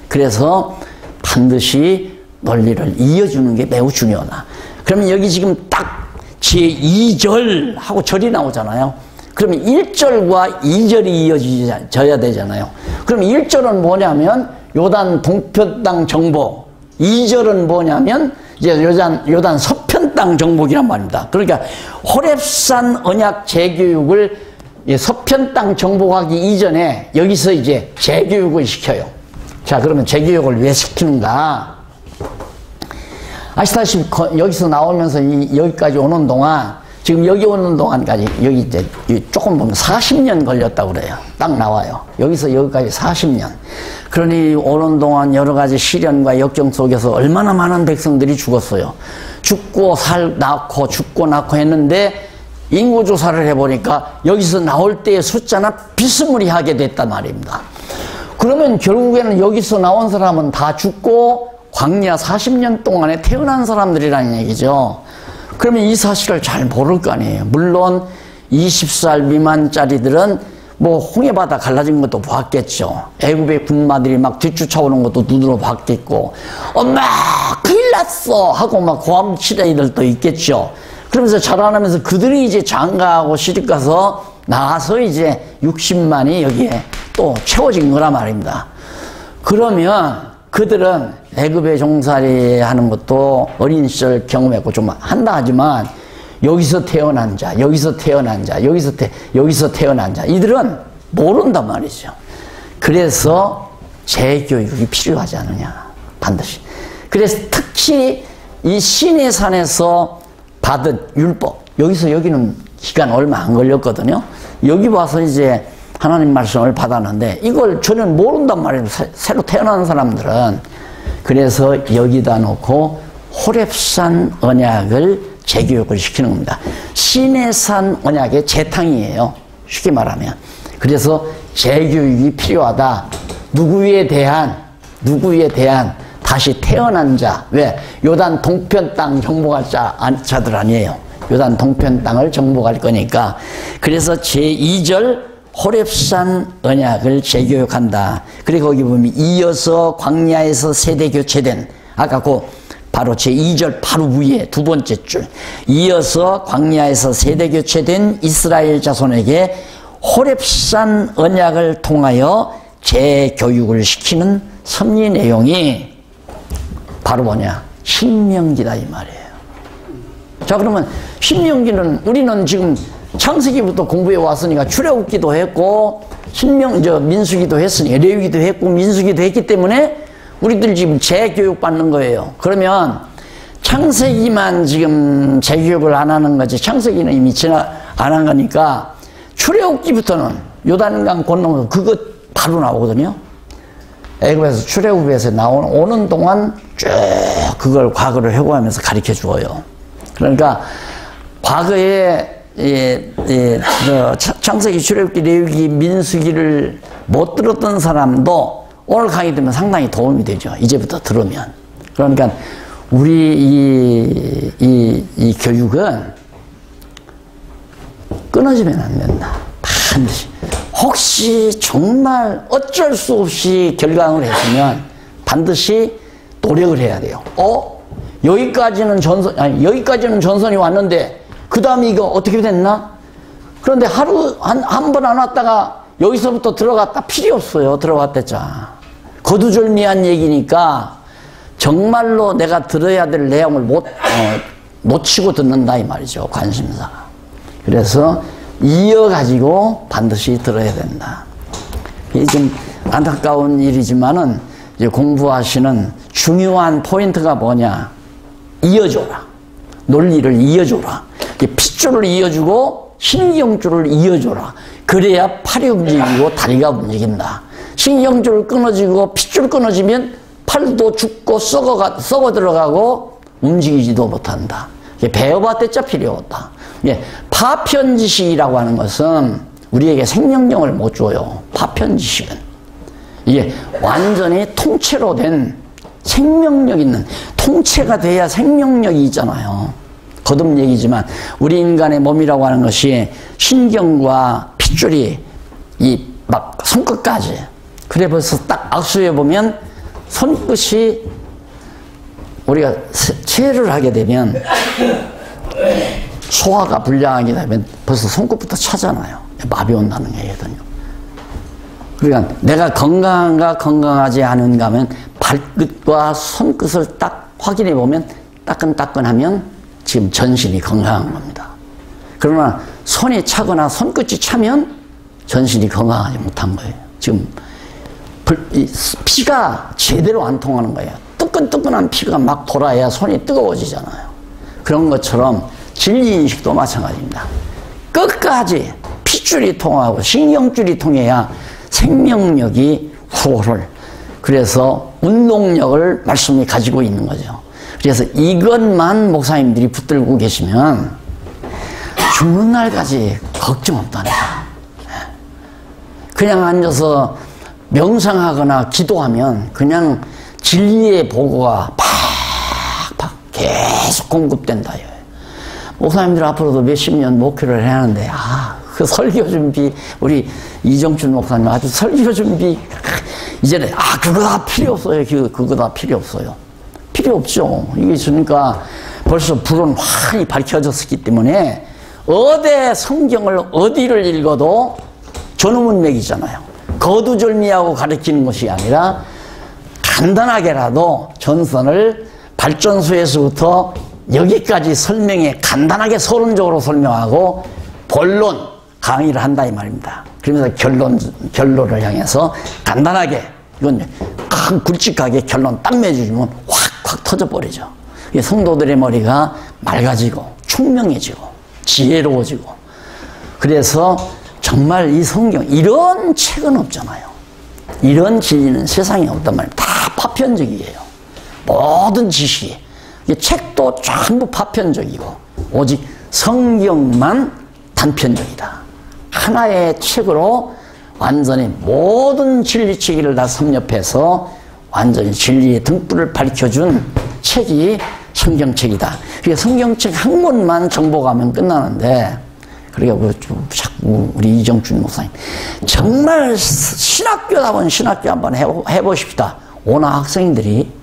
그래서 반드시 논리를 이어주는 게 매우 중요하다. 그러면 여기 지금 딱 제2절 하고 절이 나오잖아요. 그러면 1절과 2절이 이어져야 되잖아요. 그럼 1절은 뭐냐면 요단 동편 땅 정복, 2절은 뭐냐면 이제 요단 서편 땅 정복이란 말입니다. 그러니까 호렙산 언약 재교육을 서편 땅 정복하기 이전에 여기서 이제 재교육을 시켜요. 자, 그러면 재교육을 왜 시키는가? 아시다시피 여기서 나오면서 여기까지 오는 동안, 지금 여기 오는 동안까지 여기 이제 조금 보면 40년 걸렸다고 그래요. 딱 나와요. 여기서 여기까지 40년. 그러니 오는 동안 여러 가지 시련과 역경 속에서 얼마나 많은 백성들이 죽었어요. 죽고 낳고 했는데 인구조사를 해보니까 여기서 나올 때의 숫자나 비스무리하게 됐단 말입니다. 그러면 결국에는 여기서 나온 사람은 다 죽고 광야 40년 동안에 태어난 사람들이라는 얘기죠. 그러면 이 사실을 잘 모를 거 아니에요. 물론 20살 미만짜리들은 뭐 홍해바다 갈라진 것도 봤겠죠. 애굽의 군마들이 막 뒤쫓아오는 것도 눈으로 봤겠고, 엄마 큰일 났어 하고 막 고함치는 애들도 있겠죠. 그러면서 자라나면서 그들이 이제 장가하고 시집가서 나와서 이제 60만이 여기에 또 채워진 거란 말입니다. 그러면 그들은 애굽에 종살이 하는 것도 어린 시절 경험했고 좀 한다 하지만 여기서 태어난 자, 여기서 태어난 자, 여기서 태어난 자 이들은 모른단 말이죠. 그래서 재교육이 필요하지 않느냐 반드시. 그래서 특히 이 시내산에서 받은 율법, 여기서 여기는 기간 얼마 안 걸렸거든요. 여기 와서 이제 하나님 말씀을 받았는데 이걸 전혀 모른단 말이에요. 새로 태어나는 사람들은. 그래서 여기다 놓고 호렙산 언약을 재교육을 시키는 겁니다. 시내산 언약의 재탕이에요. 쉽게 말하면. 그래서 재교육이 필요하다. 누구에 대한 다시 태어난 자. 왜? 요단 동편 땅 정복할 자들 아니에요. 요단 동편 땅을 정복할 거니까. 그래서 제2절 호렙산 언약을 재교육한다. 그리고 거기 보면 이어서 광야에서 세대 교체된, 아까 바로 제2절 바로 위에 두 번째 줄, 이어서 광야에서 세대 교체된 이스라엘 자손에게 호렙산 언약을 통하여 재교육을 시키는 섭리 내용이 바로 뭐냐? 신명기다 이 말이에요. 자, 그러면 신명기는 우리는 지금 창세기부터 공부해 왔으니까 출애굽기도 했고 민수기도 했으니까 레위기도 했고 민수기도 했기 때문에 우리들 지금 재교육 받는 거예요. 그러면 창세기만 지금 재교육을 안 하는 거지, 창세기는 이미 안 한 거니까 출애굽기부터는 요단강 건너서 그거 바로 나오거든요. 애굽에서 출애굽에서 오는 동안 쭉 그걸 과거를 회고하면서 가르쳐 주어요. 그러니까 과거에 창세기, 출애굽기, 레위기, 민수기를 못 들었던 사람도 오늘 강의 들으면 상당히 도움이 되죠. 이제부터 들으면. 그러니까 우리 이 교육은 끊어지면 안 된다. 반드시. 혹시 정말 어쩔 수 없이 결강을 했으면 반드시 노력을 해야 돼요. 여기까지는 전선이 왔는데 그 다음에 이거 어떻게 됐나? 그런데 하루 한 번 안 왔다가 여기서부터 들어갔다 필요 없어요. 들어갔댔자. 거두절미한 얘기니까 정말로 내가 들어야 될 내용을 놓치고 듣는다 이 말이죠. 관심사가. 그래서 이어가지고 반드시 들어야 된다. 이게 좀 안타까운 일이지만은 이제 공부하시는 중요한 포인트가 뭐냐? 이어줘라. 논리를 이어줘라. 핏줄을 이어주고 신경줄을 이어줘라. 그래야 팔이 움직이고 다리가 움직인다. 신경줄 끊어지고 핏줄 끊어지면 팔도 죽고 썩어 들어가고 움직이지도 못한다. 배워봤자 필요 없다. 파편지식이라고 하는 것은 우리에게 생명력을 못 줘요. 파편지식은. 이게 완전히 통째로 된 생명력 있는, 통째가 돼야 생명력이 있잖아요. 거듭 얘기지만 우리 인간의 몸이라고 하는 것이 신경과 핏줄이 막 손끝까지. 그래 벌써 딱 악수해 보면 손끝이 우리가 체를 하게 되면 소화가 불량하게 되면 벌써 손끝부터 차잖아요. 마비 온다는 얘기거든요. 그러니까 내가 건강한가 건강하지 않은가 하면 발끝과 손끝을 딱 확인해 보면 따끈따끈하면 지금 전신이 건강한 겁니다. 그러나 손이 차거나 손끝이 차면 전신이 건강하지 못한 거예요. 지금 피가 제대로 안 통하는 거예요. 뜨끈뜨끈한 피가 막 돌아야 손이 뜨거워지잖아요. 그런 것처럼 진리인식도 마찬가지입니다. 끝까지 핏줄이 통하고 신경줄이 통해야 생명력이 후호를, 그래서 운동력을 말씀이 가지고 있는 거죠. 그래서 이것만 목사님들이 붙들고 계시면 죽는 날까지 걱정 없다니까. 그냥 앉아서 명상하거나 기도하면 그냥 진리의 보고가 팍팍 계속 공급된다. 목사님들 앞으로도 몇십 년 목회를 해야 하는데, 그 설교 준비, 우리 이정춘 목사님 아주 설교 준비, 이제는, 그거 다 필요 없어요. 그거 다 필요 없어요. 필요 없죠. 이게 있으니까 벌써 불은 환히 밝혀졌기 때문에 어디 성경을 어디를 읽어도 전우문맥이잖아요. 거두절미하고 가르치는 것이 아니라 간단하게라도 전선을 발전소에서부터 여기까지 설명해 간단하게 서론적으로 설명하고 본론 강의를 한다 이 말입니다. 그러면서 결론을 향해서 간단하게, 이건 굵직하게 결론 딱 맺어주면 확 터져버리죠. 성도들의 머리가 맑아지고 총명해지고 지혜로워지고. 그래서 정말 이 성경, 이런 책은 없잖아요. 이런 진리는 세상에 없단 말입니다. 다 파편적이에요. 모든 지식이. 책도 전부 파편적이고 오직 성경만 단편적이다. 하나의 책으로 완전히 모든 진리체계를 다 섭렵해서 완전히 진리의 등불을 밝혀준 책이 성경책이다. 그래서 성경책 한 권만 정복하면 끝나는데, 그러니까 자꾸 우리 이정춘 목사님 정말 신학교다운 신학교 한번 해보십시다. 오나 학생들이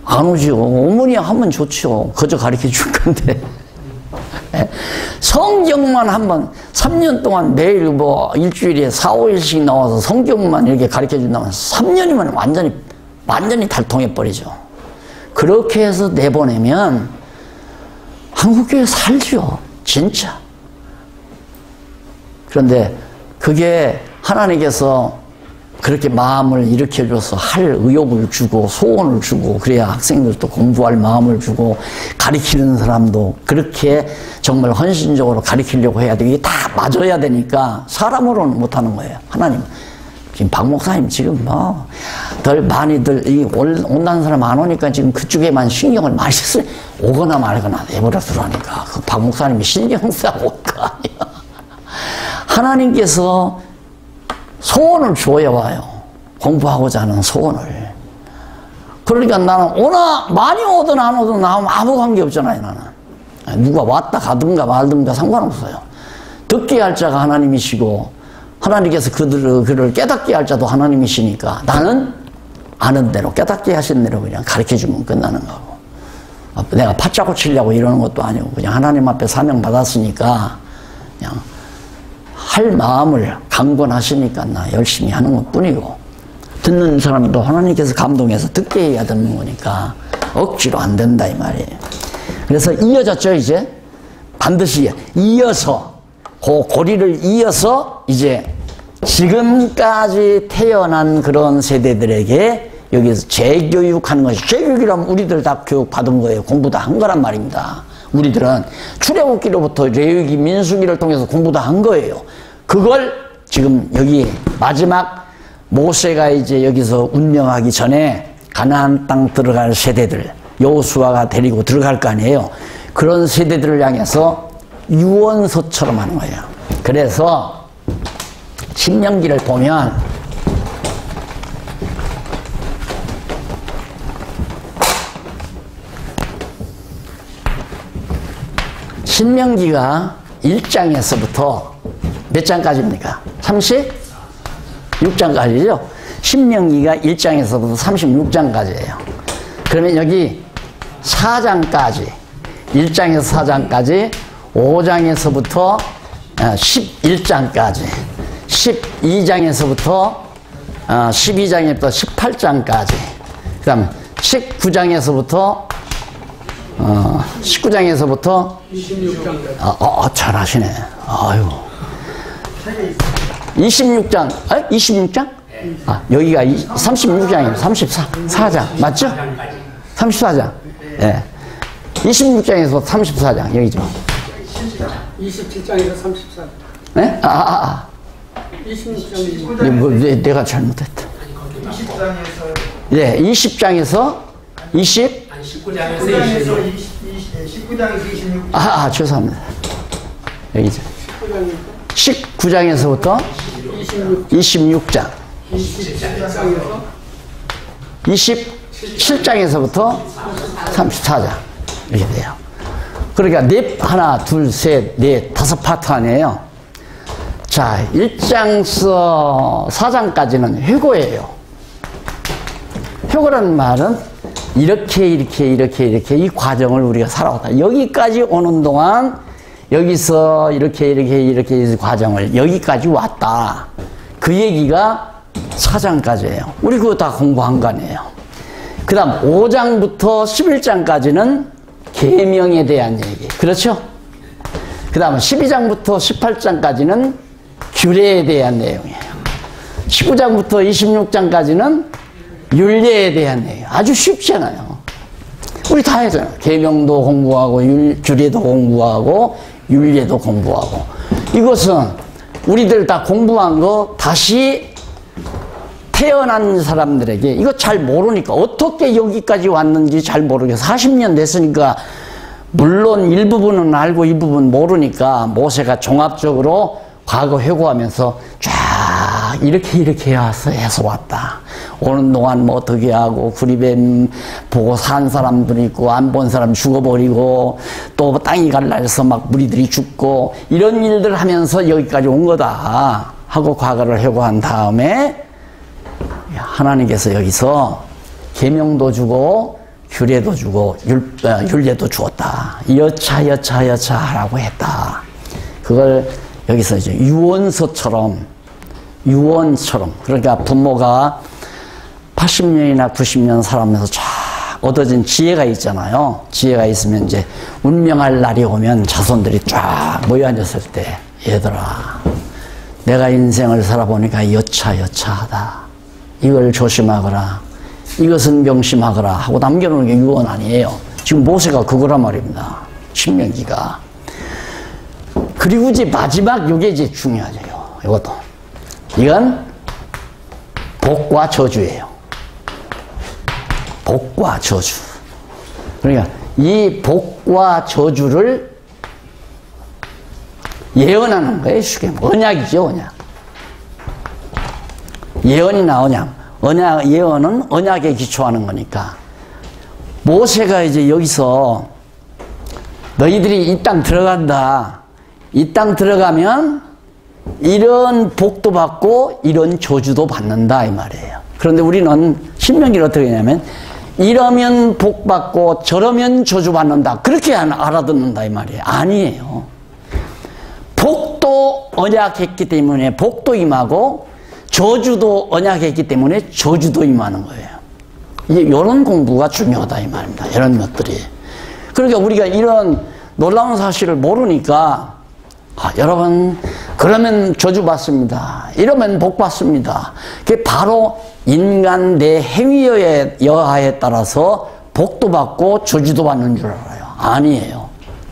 안 오죠. 어머니 하면 좋죠. 그저 가르쳐 줄 건데. 성경만 한번 3년 동안 매일 일주일에 4, 5일씩 나와서 성경만 이렇게 가르쳐 준다면 3년이면 완전히 달통해 버리죠. 그렇게 해서 내보내면 한국교회 살죠. 진짜. 그런데 그게 하나님께서 그렇게 마음을 일으켜줘서 할 의욕을 주고 소원을 주고, 그래야 학생들도 공부할 마음을 주고, 가르치는 사람도 그렇게 정말 헌신적으로 가르치려고 해야 되고, 이게 다 맞아야 되니까 사람으로는 못하는 거예요. 하나님. 지금 박 목사님 지금 많이들 온다는 사람 안 오니까 지금 그쪽에만 신경을 많이 써요. 오거나 말거나 내버려 두라니까. 그 박 목사님이 신경 쓰고 올 거 아니야. 하나님께서 소원을 줘야 와요. 공부하고자 하는 소원을. 그러니까 나는 많이 오든 안 오든 나하고 아무 관계 없잖아요, 나는. 누가 왔다 가든가 말든가 상관없어요. 듣게 할 자가 하나님이시고, 하나님께서 그를 깨닫게 할 자도 하나님이시니까 나는 아는 대로, 깨닫게 하신 대로 그냥 가르쳐 주면 끝나는 거고. 내가 파짜고 치려고 이러는 것도 아니고, 그냥 하나님 앞에 사명 받았으니까 그냥 할 마음을 강권하시니까 나 열심히 하는 것 뿐이고, 듣는 사람도 하나님께서 감동해서 듣게 해야 듣는 거니까 억지로 안 된다 이 말이에요. 그래서 이어졌죠. 이제 반드시 이어서 고리를 이어서 이제 지금까지 태어난 그런 세대들에게 여기서 재교육하는 것이, 재교육이라면 우리들 다 교육 받은 거예요. 공부 다 한 거란 말입니다. 우리들은 출애굽기로부터 레위기, 민수기를 통해서 공부 다 한 거예요. 그걸 지금 여기 마지막 모세가 이제 여기서 운명하기 전에 가나안 땅 들어갈 세대들, 여호수아가 데리고 들어갈 거 아니에요. 그런 세대들을 향해서 유언서처럼 하는 거예요. 그래서 신명기를 보면 신명기가 1장에서부터 몇 장까지입니까? 36장까지죠? 신명기가 1장에서부터 36장까지예요. 그러면 여기 4장까지, 1장에서 4장까지, 5장에서부터 11장까지, 12장에서부터 12장에부터 18장까지, 그 다음 19장에서부터 26장까지. 잘하시네. 아유. 26장, 26장? 여기가 36장이에요. 34장. 맞죠? 34장. 예. 26장에서 34장. 여기죠. 27장에서 34장. 네? 26장에서. 내가 잘못했다. 20장에서. 네, 20장에서 19장에서 26장. 죄송합니다. 여기죠. 19장에서부터 26장. 27장에서부터 34장. 이렇게 돼요. 그러니까 하나, 둘, 셋, 넷, 5파트 아니에요. 자, 1장서 4장까지는 회고예요. 회고라는 말은 이렇게 이 과정을 우리가 살아왔다. 여기까지 오는 동안 여기서 이렇게 이 과정을 여기까지 왔다. 그 얘기가 4장까지예요. 우리 그거 다 공부한 거 아니에요. 그 다음 5장부터 11장까지는 계명에 대한 얘기. 그렇죠? 그 다음 12장부터 18장까지는 규례에 대한 내용이에요. 19장부터 26장까지는 율례에 대한 내용. 아주 쉽잖아요. 우리 다 했잖아요. 계명도 공부하고 규례도 공부하고 율례도 공부하고. 이것은 우리들 다 공부한 거 다시 태어난 사람들에게 이거 잘 모르니까, 어떻게 여기까지 왔는지 잘 모르겠어. 40년 됐으니까 물론 일부분은 알고 일부분 모르니까 모세가 종합적으로 과거 회고하면서 쫙 이렇게 해서 왔다. 오는 동안 뭐 어떻게 하고, 구리뱀 보고 산 사람들이 있고, 안 본 사람 죽어버리고, 또 땅이 갈라져서 막 무리들이 죽고, 이런 일들 하면서 여기까지 온 거다 하고 과거를 회고한 다음에 하나님께서 여기서 계명도 주고 규례도 주고 율례도 주었다. 여차라고 했다. 그걸 여기서 이제 유언처럼, 그러니까 부모가 80년이나 90년 살아면서 쫙 얻어진 지혜가 있잖아요. 지혜가 있으면 이제 운명할 날이 오면 자손들이 쫙 모여 앉았을 때, 얘들아, 내가 인생을 살아보니까 여차하다. 이걸 조심하거라. 이것은 명심하거라 하고 남겨놓은 게 유언 아니에요. 지금 모세가 그거란 말입니다. 신명기가. 그리고 이제 마지막 요게 이제 중요하죠. 이것도. 이건 복과 저주예요. 복과 저주. 그러니까 이 복과 저주를 예언하는 거예요. 쉽게 언약이죠, 언약. 예언이나 언약, 예언은 언약에 기초하는 거니까. 모세가 이제 여기서 너희들이 이 땅 들어간다. 이 땅 들어가면 이런 복도 받고 이런 저주도 받는다, 이 말이에요. 그런데 우리는 신명기를 어떻게 하냐면 이러면 복 받고 저러면 저주 받는다. 그렇게 알아듣는다, 이 말이에요. 아니에요. 복도 언약했기 때문에 복도 임하고, 저주도 언약했기 때문에 저주도 임하는 거예요. 이런 공부가 중요하다, 이 말입니다. 이런 것들이. 그러니까 우리가 이런 놀라운 사실을 모르니까 여러분, 그러면 저주 받습니다. 이러면 복 받습니다. 그게 바로 인간 내 행위에 여하에 따라서 복도 받고 저주도 받는 줄 알아요. 아니에요.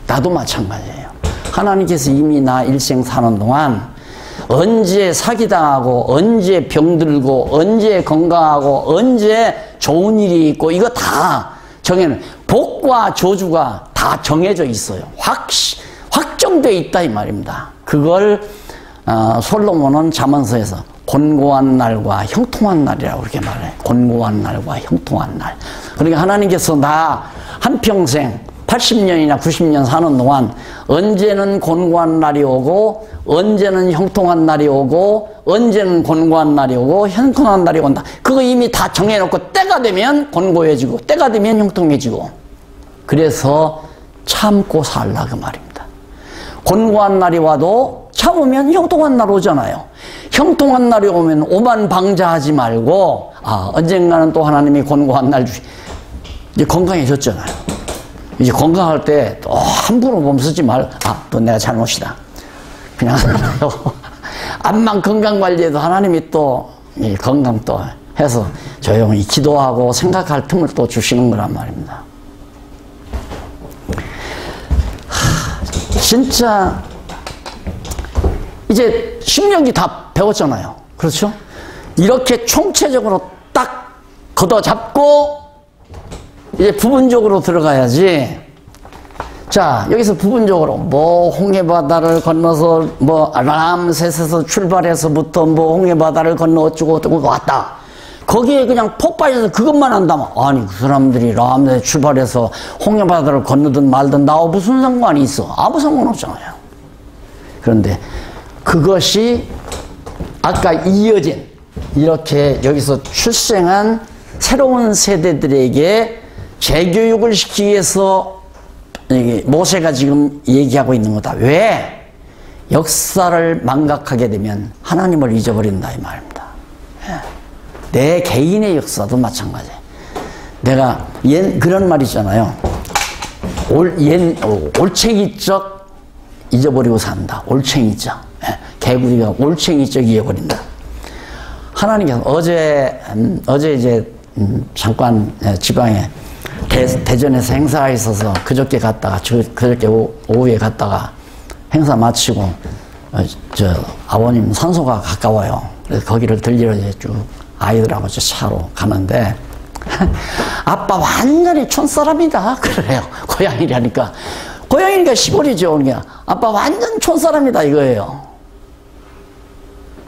나도 마찬가지예요. 하나님께서 이미 나 일생 사는 동안 언제 사기당하고 언제 병들고 언제 건강하고 언제 좋은 일이 있고 이거 다 정해는 복과 저주가 다 정해져 있어요. 확정되어 있다 이 말입니다. 그걸 솔로몬은 잠언서에서 곤고한 날과 형통한 날이라고 그렇게 말해요. 곤고한 날과 형통한 날. 그러니까 하나님께서 나 한평생 80년이나 90년 사는 동안 언제는 곤고한 날이 오고 언제는 형통한 날이 오고 언제는 곤고한 날이 오고 형통한 날이 온다. 그거 이미 다 정해놓고 때가 되면 곤고해지고 때가 되면 형통해지고 그래서 참고 살라 그 말입니다. 곤고한 날이 와도 참으면 형통한 날 오잖아요. 형통한 날이 오면 오만방자하지 말고 언젠가는 또 하나님이 곤고한 날 이제 건강해졌잖아요. 이제 건강할 때 또 함부로 몸쓰지 말고 또 내가 잘못이다. 그냥 암만 건강관리해도 하나님이 또 이 건강 또 해서 조용히 기도하고 생각할 틈을 또 주시는 거란 말입니다. 진짜 이제 심령이 다 배웠잖아요. 그렇죠? 이렇게 총체적으로 딱 걷어잡고 이제 부분적으로 들어가야지. 자, 여기서 부분적으로 홍해바다를 건너서 람셋에서 출발해서부터 홍해바다를 건너 어쩌고 왔다. 거기에 그냥 폭 빠져서 그것만 한다면 아니 그 사람들이 람셋에 출발해서 홍해바다를 건너든 말든 나와 무슨 상관이 있어? 아무 상관없잖아요. 그런데 그것이 아까 이어진 이렇게 여기서 출생한 새로운 세대들에게 재교육을 시키기 위해서 모세가 지금 얘기하고 있는 거다. 왜? 역사를 망각하게 되면 하나님을 잊어버린다 이 말입니다. 내 개인의 역사도 마찬가지예요. 내가 그런 말 있잖아요. 올챙이적 잊어버리고 산다. 올챙이적. 개구리가 올챙이적 잊어버린다. 하나님께서 어제 이제 잠깐 지방에 대전에서 행사가 있어서 그저께 갔다가 그저께 오후에 갔다가 행사 마치고 아버님 산소가 가까워요. 그래서 거기를 들리러 이제 쭉 아이들하고 차로 가는데 아빠 완전히 촌사람이다 그래요. 고향이라니까 시골이죠. 그러니까 아빠 완전 촌사람이다 이거예요.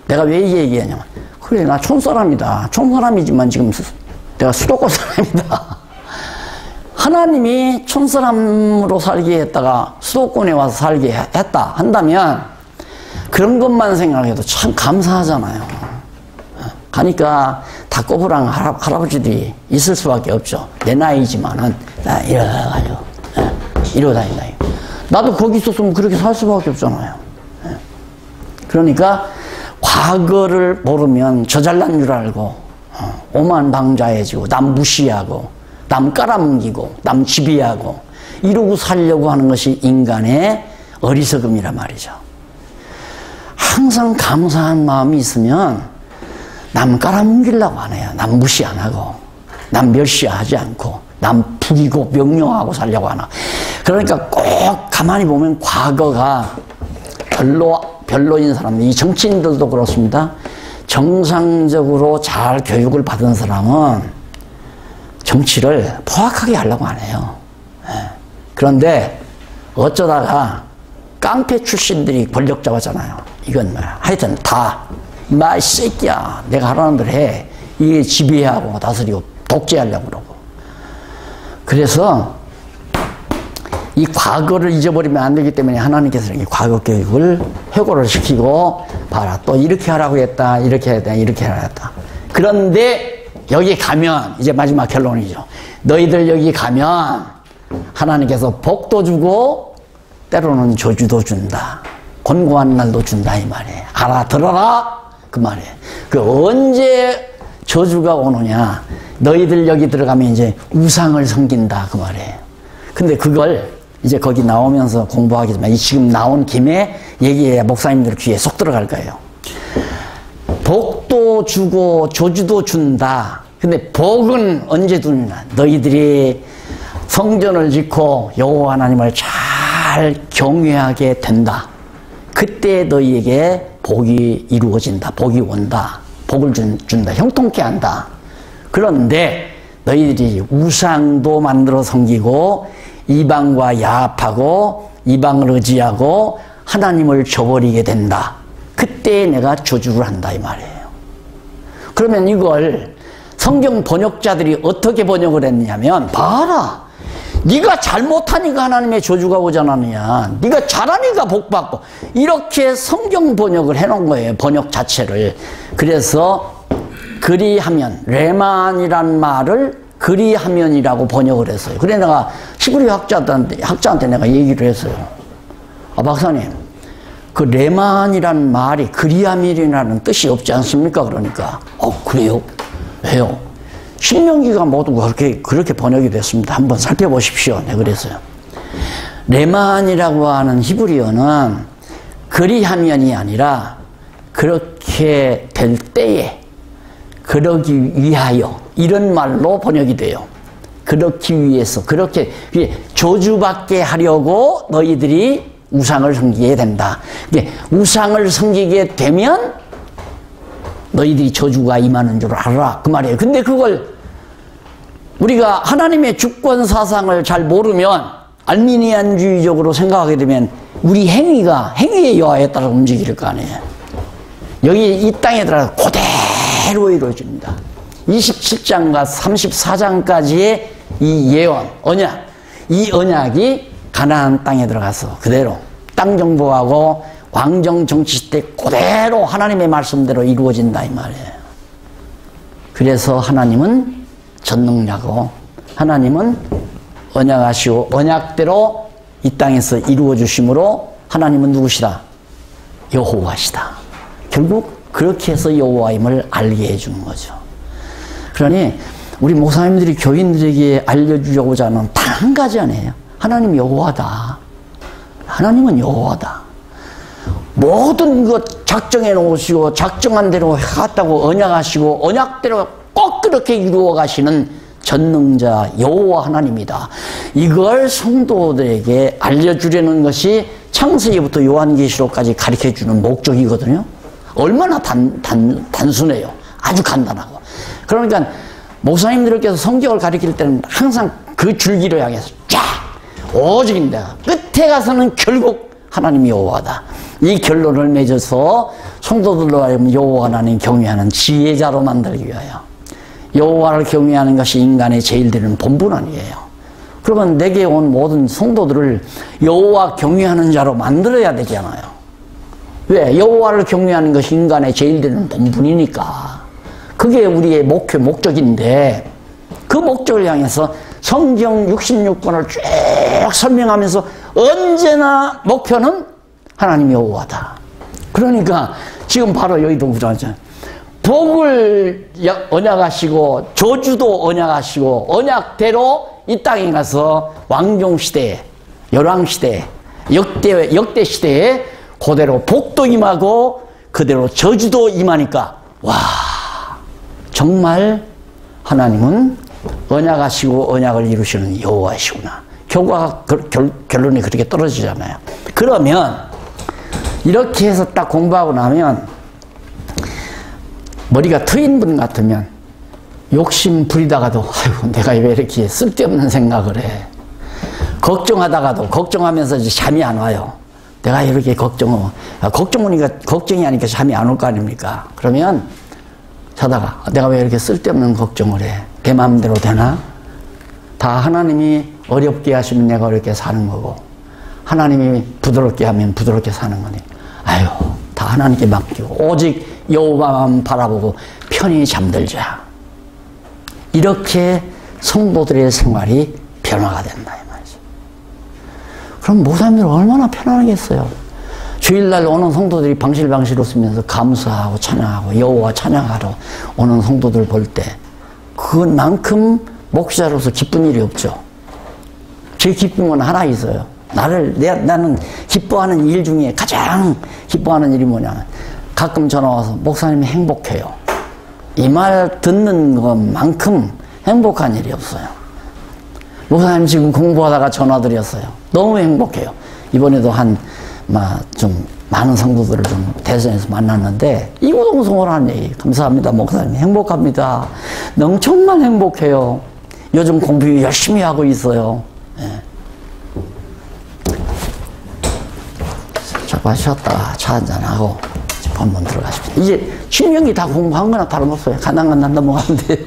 내가 왜 이 얘기하냐면 그래 나 촌사람이다. 촌사람이지만 지금 내가 수도권 사람이다. 하나님이 촌사람으로 살게 했다가 수도권에 와서 살게 했다 한다면 그런 것만 생각해도 참 감사하잖아요. 가니까 다 꼬부랑 할아버지들이 있을 수밖에 없죠. 내 나이지만은 나 이래가지고 이러고 다닌다. 나도 거기 있었으면 그렇게 살 수밖에 없잖아요. 그러니까 과거를 모르면 저 잘난 줄 알고 오만방자해지고 남 무시하고 남 깔아뭉기고 남 지배하고 이러고 살려고 하는 것이 인간의 어리석음이란 말이죠. 항상 감사한 마음이 있으면 남 깔아뭉기려고 안 해요. 남 무시 안 하고 남 멸시하지 않고 남 부리고 명령하고 살려고 하나. 그러니까 꼭 가만히 보면 과거가 별로인 사람들, 이 정치인들도 그렇습니다. 정상적으로 잘 교육을 받은 사람은 정치를 포악하게 하려고 안 해요. 그런데 어쩌다가 깡패 출신들이 권력 잡았잖아요. 이건 뭐야. 하여튼 다 마, 이 새끼야. 내가 하라는 대로 해. 이게 지배하고 다스리고 독재하려고 그러고. 그래서 이 과거를 잊어버리면 안 되기 때문에 하나님께서 이 과거 교육을 회고를 시키고 봐라. 또 이렇게 하라고 했다. 이렇게 해야 돼. 이렇게 하라고 했다. 그런데 여기 가면 이제 마지막 결론이죠. 너희들 여기 가면 하나님께서 복도 주고 때로는 저주도 준다. 곤고한 날도 준다 이 말이에요. 알아들어라 그 말이에요. 그 언제 저주가 오느냐. 너희들 여기 들어가면 이제 우상을 섬긴다 그 말이에요. 근데 그걸 이제 거기 나오면서 공부하겠지만 이 지금 나온 김에 얘기해야 목사님들 귀에 쏙 들어갈 거예요. 복도 주고 조주도 준다. 근데 복은 언제 주느냐? 너희들이 성전을 짓고 여호와 하나님을 잘 경외하게 된다. 그때 너희에게 복이 이루어진다. 복이 온다. 복을 준다. 형통케 한다. 그런데 너희들이 우상도 만들어 섬기고 이방과 야합하고 이방을 의지하고 하나님을 저버리게 된다. 그때 내가 저주를 한다 이 말이에요. 그러면 이걸 성경 번역자들이 어떻게 번역을 했냐면 봐라. 네가 잘못하니까 하나님의 저주가 오지 않느냐. 네가 잘하니까 복받고. 이렇게 성경 번역을 해놓은 거예요. 번역 자체를. 그래서 그리하면, 레만이란 말을 그리하면이라고 번역을 했어요. 그래 내가 히브리 학자한테 내가 얘기를 했어요. 아, 박사님, 그 레만이란 말이 그리하면이라는 뜻이 없지 않습니까? 그러니까 그래요? 왜요? 신명기가 모두 그렇게 번역이 됐습니다. 한번 살펴보십시오. 네, 그랬어요. 레만이라고 하는 히브리어는 그리하면이 아니라 그렇게 될 때에, 그러기 위하여, 이런 말로 번역이 돼요. 그렇기 위해서, 그렇게 저주받게 하려고 너희들이 우상을 섬기게 된다. 우상을 섬기게 되면 너희들이 저주가 임하는 줄 알아. 그 말이에요. 근데 그걸 우리가 하나님의 주권 사상을 잘 모르면, 알미니안주의적으로 생각하게 되면 우리 행위의 여하에 따라 움직일 거 아니에요. 여기 이 땅에 들어가서 그대로 이루어집니다. 27장과 34장까지의 이 예언, 언약, 이 언약이 가나안 땅에 들어가서 그대로 땅 정복하고 왕정 정치 시대 그대로 하나님의 말씀대로 이루어진다 이 말이에요. 그래서 하나님은 전능자고 하나님은 언약하시고 언약대로 이 땅에서 이루어 주심으로 하나님은 누구시다? 여호와시다. 결국 그렇게 해서 여호와임을 알게 해주는 거죠. 그러니 우리 목사님들이 교인들에게 알려주려고자 하는 단 한 가지 아니에요. 하나님 여호와다. 하나님은 여호와다. 모든 것 작정해 놓으시고 작정한 대로 해갔다고 언약하시고 언약대로 꼭 그렇게 이루어 가시는 전능자 여호와 하나님이다. 이걸 성도들에게 알려주려는 것이 창세기부터 요한계시록까지 가르쳐주는 목적이거든요. 얼마나 단순해요. 아주 간단하고. 그러니까 목사님들께서 성경을 가르칠 때는 항상 그 줄기를 향해서 쫙 오직입니다. 끝에 가서는 결국 하나님이 여호와다. 이 결론을 맺어서 성도들로 하여금 여호와 하나님 경외하는 지혜자로 만들기 위하여, 여호와를 경외하는 것이 인간의 제일 되는 본분아니에요. 그러면 내게 온 모든 성도들을 여호와 경외하는 자로 만들어야 되잖아요. 왜? 여호와를 경외하는 것이 인간의 제일 되는 본분이니까. 그게 우리의 목적인데, 그 목적을 향해서 성경 66권을 쭉 설명하면서 언제나 목표는 하나님 여호와다. 그러니까 지금 바로 여기도 그러잖아요. 복을 언약하시고 저주도 언약하시고 언약대로 이 땅에 가서 왕종시대에, 열왕시대에, 역대시대에 그대로 복도 임하고 그대로 저주도 임하니까 와, 정말 하나님은 언약하시고 언약을 이루시는 여호와이시구나. 결론이 그렇게 떨어지잖아요. 그러면 이렇게 해서 딱 공부하고 나면 머리가 트인 분 같으면 욕심 부리다가도 아이고 내가 왜 이렇게 쓸데없는 생각을 해. 걱정하다가도 걱정하면서 이제 잠이 안 와요. 내가 이렇게 걱정이 하니까 잠이 안 올 거 아닙니까? 그러면 자다가 내가 왜 이렇게 쓸데없는 걱정을 해. 내 마음대로 되나? 다 하나님이 어렵게 하시면 내가 어렵게 사는 거고 하나님이 부드럽게 하면 부드럽게 사는 거니 아유 다 하나님께 맡기고 오직 여호와만 바라보고 편히 잠들자. 이렇게 성도들의 생활이 변화가 된다 이 말이죠. 그럼 목사님들 얼마나 편안하겠어요. 주일날 오는 성도들이 방실방실 웃으면서 감사하고 찬양하고 여호와 찬양하러 오는 성도들 볼 때 그것만큼 목사로서 기쁜 일이 없죠. 제 기쁨은 하나 있어요. 나는 기뻐하는 일 중에 가장 기뻐하는 일이 뭐냐면 가끔 전화 와서 목사님이 행복해요. 이 말 듣는 것만큼 행복한 일이 없어요. 목사님 지금 공부하다가 전화 드렸어요. 너무 행복해요. 이번에도 좀 많은 성도들을 좀 대전에서 만났는데 이구동성으로 하는 얘기. 감사합니다 목사님. 행복합니다. 정말 행복해요. 요즘 공부 열심히 하고 있어요. 예. 잠깐 쉬었다가 차 한잔하고 본문 들어가십니다. 이제 10년기 다 공부한 거나 다름없어요. 간당간당 넘어가면 돼요.